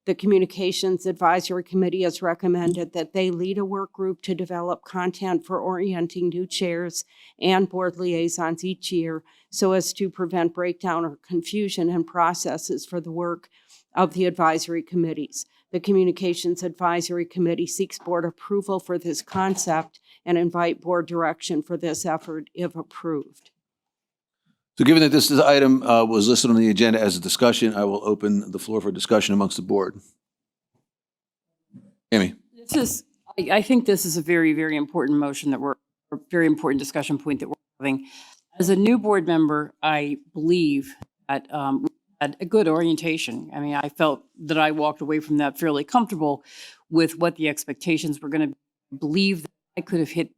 The Communications Advisory Committee has recommended that they lead a work group to develop content for orienting new chairs and board liaisons each year so as to prevent breakdown or confusion in processes for the work of the advisory committees. The Communications Advisory Committee seeks board approval for this concept and invite board direction for this effort if approved. So given that this item was listed on the agenda as a discussion, I will open the floor for discussion amongst the board. Amy. I think this is a very, very important motion a very important discussion point that we're having. As a new board member, I believe that we had a good orientation. I mean, I felt that I walked away from that fairly comfortable with what the expectations were going to be. I believe that I could have hit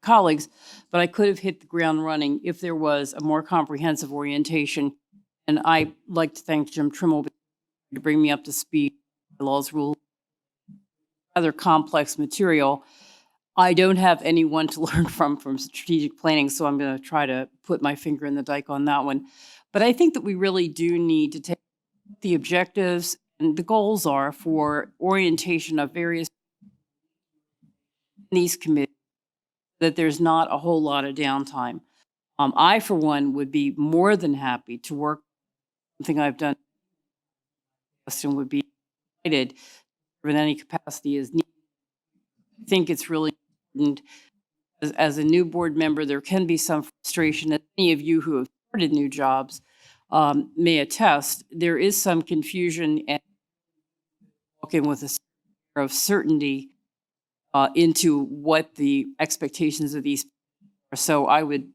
colleagues, but I could have hit the ground running if there was a more comprehensive orientation. And I'd like to thank Jim Trimmel to bring me up to speed. Laws, rules, other complex material. I don't have anyone to learn from strategic planning, so I'm going to try to put my finger in the dike on that one. But I think that we really do need to take the objectives and the goals are for orientation of various these committees, that there's not a whole lot of downtime. I, for one, would be more than happy to work something I've done and would be excited in any capacity is needed. I think it's really important. As a new board member, there can be some frustration, as many of you who have started new jobs may attest. There is some confusion and walking with a spirit of certainty into what the expectations of these are. So I would.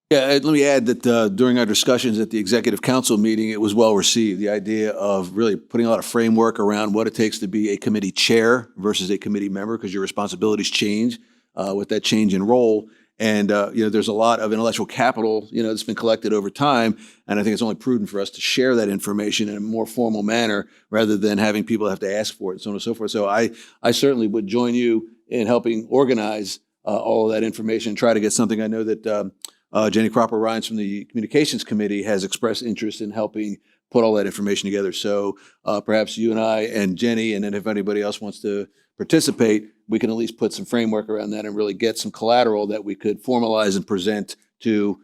Yeah, let me add that during our discussions at the Executive Council meeting, it was well received. The idea of really putting a lot of framework around what it takes to be a committee chair versus a committee member, because your responsibilities change with that change in role. And there's a lot of intellectual capital that's been collected over time, and I think it's only prudent for us to share that information in a more formal manner rather than having people have to ask for it, and so on and so forth. So I certainly would join you in helping organize all of that information, try to get something. I know that Jenny Cropper-Rhines from the Communications Committee has expressed interest in helping put all that information together. So perhaps you and I and Jenny, and then if anybody else wants to participate, we can at least put some framework around that and really get some collateral that we could formalize and present to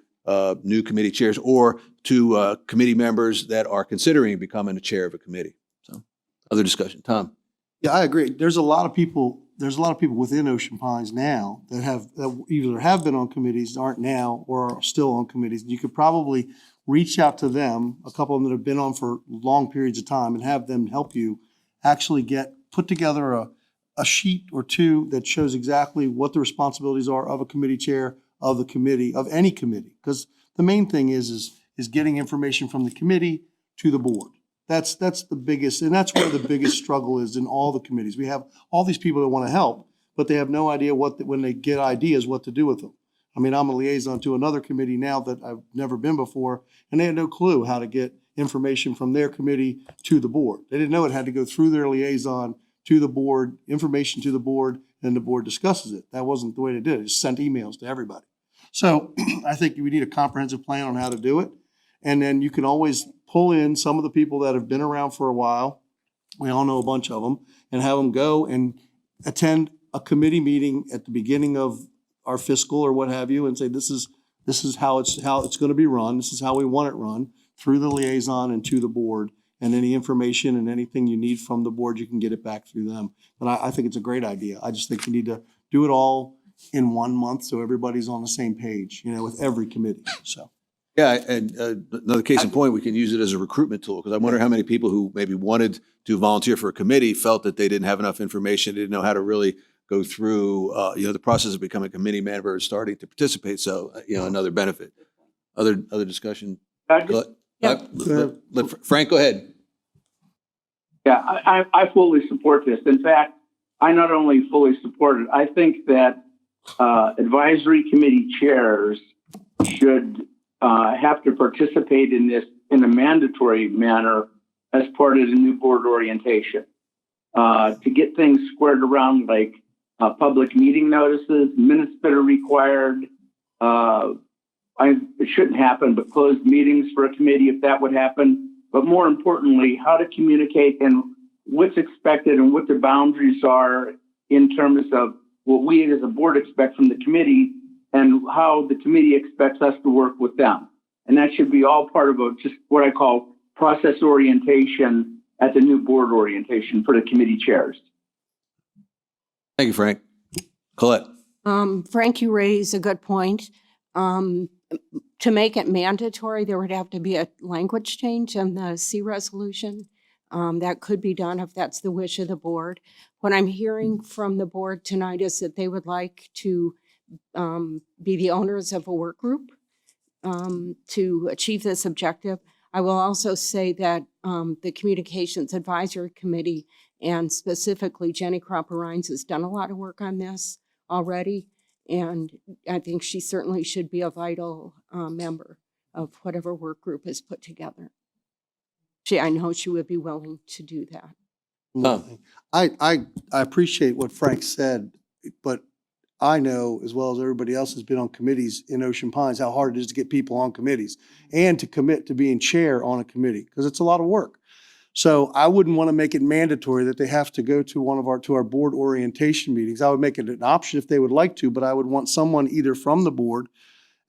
new committee chairs or to committee members that are considering becoming a chair of a committee. So, other discussion. Tom. Yeah, I agree. There's a lot of people within Ocean Pines now that either have been on committees, aren't now, or are still on committees. You could probably reach out to them, a couple of them that have been on for long periods of time, and have them help you actually put together a sheet or two that shows exactly what the responsibilities are of a committee chair, of the committee, of any committee. Because the main thing is getting information from the committee to the board. That's the biggest, and that's where the biggest struggle is in all the committees. We have all these people that want to help, but they have no idea when they get ideas, what to do with them. I mean, I'm a liaison to another committee now that I've never been before, and they had no clue how to get information from their committee to the board. They didn't know it had to go through their liaison to the board, information to the board, and the board discusses it. That wasn't the way they did it. It just sent emails to everybody. So I think we need a comprehensive plan on how to do it. And then you can always pull in some of the people that have been around for a while. We all know a bunch of them, and have them go and attend a committee meeting at the beginning of our fiscal or what have you, and say, this is how it's going to be run. This is how we want it run, through the liaison and to the board. And any information and anything you need from the board, you can get it back through them. But I think it's a great idea. I just think we need to do it all in 1 month so everybody's on the same page, with every committee. So Yeah, and another case in point, we can use it as a recruitment tool, because I wonder how many people who maybe wanted to volunteer for a committee felt that they didn't have enough information, didn't know how to really go through, the process of becoming a committee member and starting to participate. So, another benefit. Other discussion? Yeah. Frank, go ahead. Yeah, I fully support this. In fact, I not only fully support it, I think that advisory committee chairs should have to participate in this in a mandatory manner as part of the new board orientation to get things squared around, like public meeting notices, minutes that are required. It shouldn't happen, but closed meetings for a committee, if that would happen. But more importantly, how to communicate and what's expected and what the boundaries are in terms of what we as a board expect from the committee and how the committee expects us to work with them. And that should be all part of just what I call process orientation at the new board orientation for the committee chairs. Thank you, Frank. Colette. Frank, you raise a good point. To make it mandatory, there would have to be a language change in the C resolution. That could be done if that's the wish of the board. What I'm hearing from the board tonight is that they would like to be the owners of a work group to achieve this objective. I will also say that the Communications Advisory Committee and specifically Jenny Cropper-Rines has done a lot of work on this already. And I think she certainly should be a vital member of whatever work group is put together. I know she would be willing to do that. I appreciate what Frank said, but I know, as well as everybody else has been on committees in Ocean Pines, how hard it is to get people on committees and to commit to being chair on a committee, because it's a lot of work. So I wouldn't want to make it mandatory that they have to go to our board orientation meetings. I would make it an option if they would like to, but I would want someone either from the board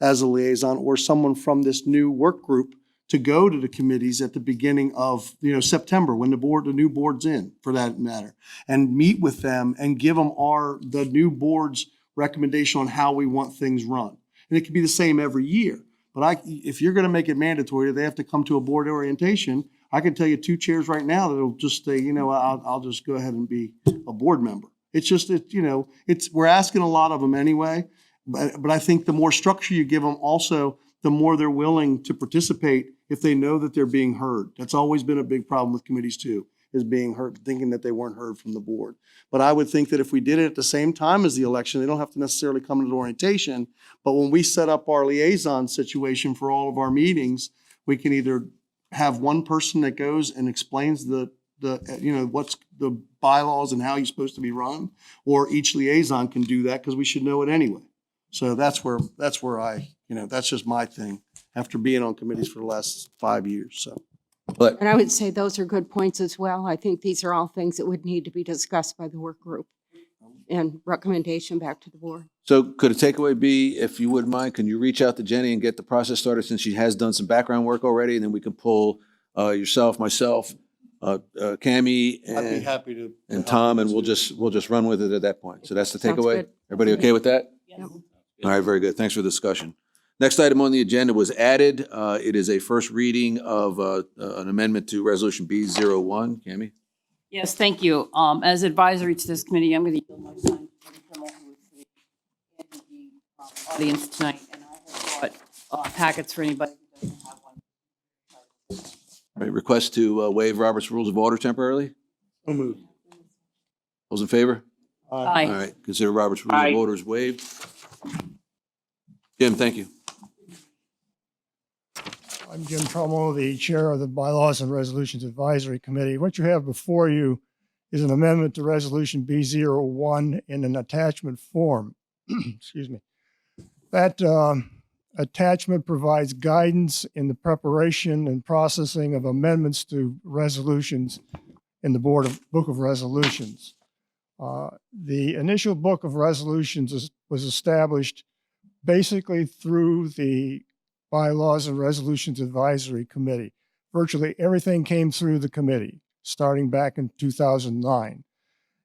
as a liaison or someone from this new work group to go to the committees at the beginning of September, when the new board's in, for that matter, and meet with them and give them the new board's recommendation on how we want things run. And it could be the same every year. But if you're going to make it mandatory, they have to come to a board orientation. I can tell you 2 chairs right now that'll just say, I'll just go ahead and be a board member. It's just, we're asking a lot of them anyway. But I think the more structure you give them also, the more they're willing to participate if they know that they're being heard. That's always been a big problem with committees too, is being heard, thinking that they weren't heard from the board. But I would think that if we did it at the same time as the election, they don't have to necessarily come to the orientation. But when we set up our liaison situation for all of our meetings, we can either have one person that goes and explains what's the bylaws and how you're supposed to be run, or each liaison can do that because we should know it anyway. So that's where that's just my thing after being on committees for the last 5 years. So. But And I would say those are good points as well. I think these are all things that would need to be discussed by the work group and recommendation back to the board. so could a takeaway be, if you wouldn't mind, can you reach out to Jenny and get the process started, since she has done some background work already, and then we can pull yourself, myself, Cammy, I'd be happy to. and Tom, and we'll just run with it at that point. So that's the Sounds takeaway. good. Everybody okay with that? Yes. All right, very good. Thanks for the discussion. Next item on the agenda was added. It is a first reading of an amendment to Resolution B01. Cammy? Yes, thank you. As advisory to this committee, I'm going to yield my time to Camilla, who is in the audience tonight, and I have brought packets for anybody who doesn't have one. All right, request to waive Robert's Rules of Order temporarily. So moved. Those in favor? Aye. All right, consider Robert's Rules Aye. of Order waived. Jim, thank you. I'm Jim Trumbull, the Chair of the Bylaws and Resolutions Advisory Committee. What you have before you is an amendment to Resolution B01 in an attachment form. Excuse me. That attachment provides guidance in the preparation and processing of amendments to resolutions in the Book of Resolutions. The initial Book of Resolutions was established basically through the Bylaws and Resolutions Advisory Committee. Virtually everything came through the committee, starting back in 2009,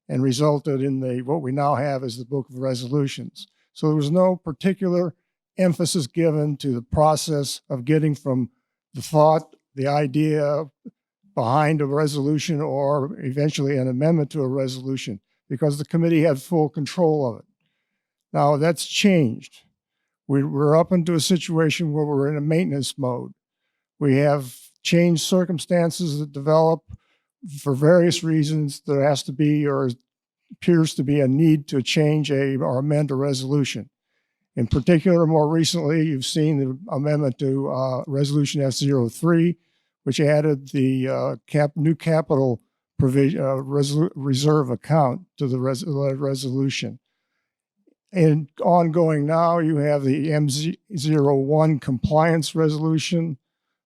and resulted in what we now have as the Book of Resolutions. So there was no particular emphasis given to the process of getting from the thought, the idea behind a resolution or eventually an amendment to a resolution, because the committee had full control of it. Now that's changed. We're up into a situation where we're in a maintenance mode. We have changed circumstances that develop for various reasons. There has to be, or appears to be, a need to change or amend a resolution. In particular, more recently, you've seen the amendment to Resolution S03, which added the new capital provision reserve account to the resolution. And ongoing now, you have the M01 compliance resolution.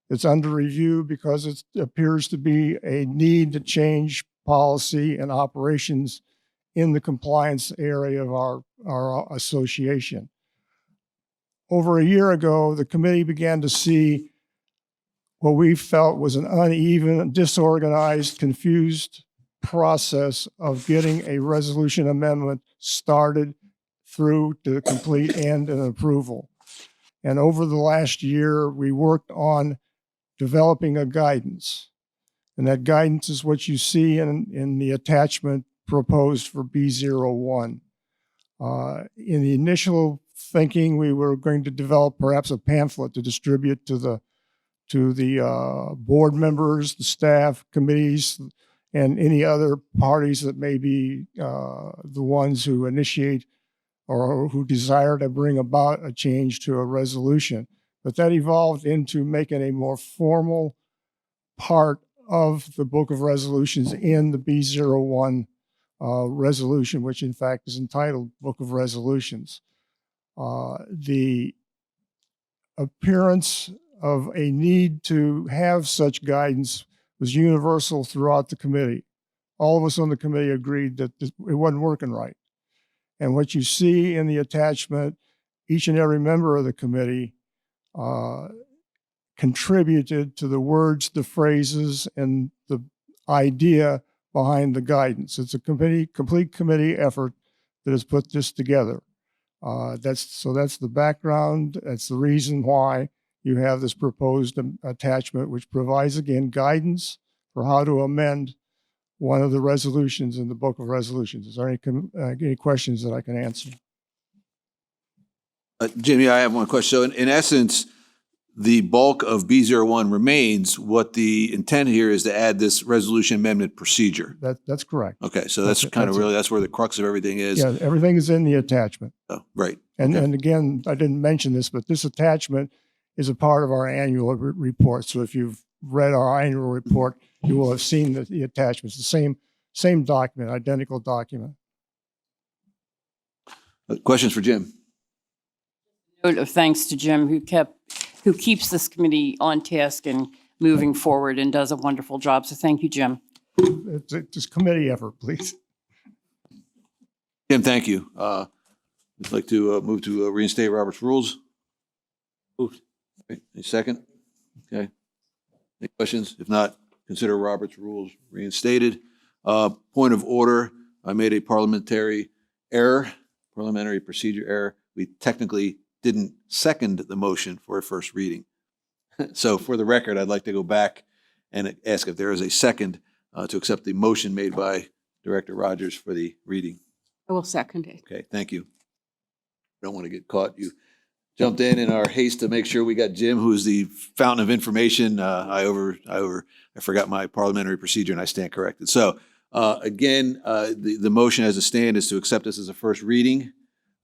It's under review because it appears to be a need to change policy and operations in the compliance area of our association. Over a year ago, the committee began to see what we felt was an uneven, disorganized, confused process of getting a resolution amendment started through to the complete end and approval. And over the last year, we worked on developing a guidance. And that guidance is what you see in the attachment proposed for B01. In the initial thinking, we were going to develop perhaps a pamphlet to distribute to the board members, the staff, committees, and any other parties that may be the ones who initiate or who desire to bring about a change to a resolution. But that evolved into making a more formal part of the book of resolutions in the B01 resolution, which in fact is entitled Book of Resolutions. The appearance of a need to have such guidance was universal throughout the committee. All of us on the committee agreed that it wasn't working right. And what you see in the attachment, each and every member of the committee contributed to the words, the phrases, and the idea behind the guidance. It's a complete committee effort that has put this together. That's the background. That's the reason why you have this proposed attachment, which provides, again, guidance for how to amend one of the resolutions in the Book of Resolutions. Is there any questions that I can answer? Jimmy, I have one question. So in essence, the bulk of B01 remains. What the intent here is to add this resolution amendment procedure. That's correct. Okay, so that's where the crux of everything is. Yeah, everything is in the attachment. Oh, right. And Okay. and again, I didn't mention this, but this attachment is a part of our annual report. So if you've read our annual report, you will have seen the attachments, the same document, identical document. Questions for Jim? Note of thanks to Jim, who keeps this committee on task and moving forward and does a wonderful job. So thank you, Jim. It's committee effort, please. Jim, thank you. I'd like to move to reinstate Robert's rules. Moved. Okay, any second? Okay. Any questions? If not, consider Robert's rules reinstated. Point of order, I made a parliamentary procedure error. We technically didn't second the motion for a first reading. So for the record, I'd like to go back and ask if there is a second to accept the motion made by Director Rogers for the reading. I will second it. Okay, thank you. Don't want to get caught. You jumped in our haste to make sure we got Jim, who is the fountain of information. I forgot my parliamentary procedure and I stand corrected. So again, the motion as a stand is to accept this as a first reading.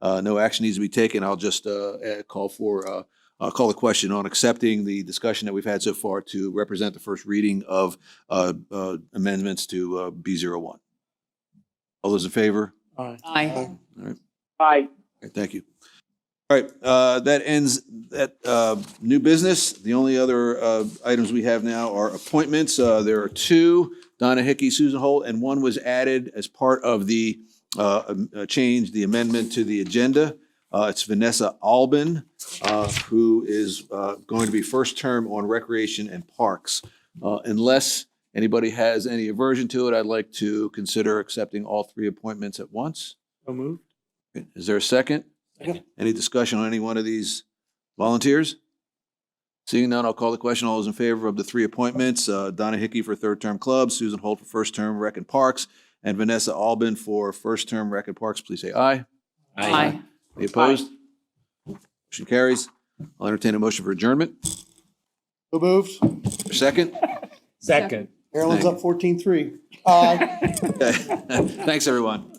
No action needs to be taken. I'll just call the question on accepting the discussion that we've had so far to represent the first reading of amendments to B01. All those in favor? Aye. Aye. All right. Aye. Okay, thank you. All right, that ends that new business. The only other items we have now are appointments. There are two, Donna Hickey, Susan Holt, and one was added as part of the change, the amendment to the agenda. It's Vanessa Albin, who is going to be first term on Recreation and Parks. Unless anybody has any aversion to it, I'd like to consider accepting all three appointments at once. So moved. Is there a second? Second. Any discussion on any one of these Volunteers? Seeing none, I'll call the question. All those in favor of the three appointments, Donna Hickey for third-term club, Susan Holt for first-term rec and parks, and Vanessa Albin for first-term rec and parks, please say aye. Aye. Any opposed? Motion carries. I'll entertain a motion for adjournment. So moved. For second? Second. Maryland's up 14-3. Aye. Thanks, everyone.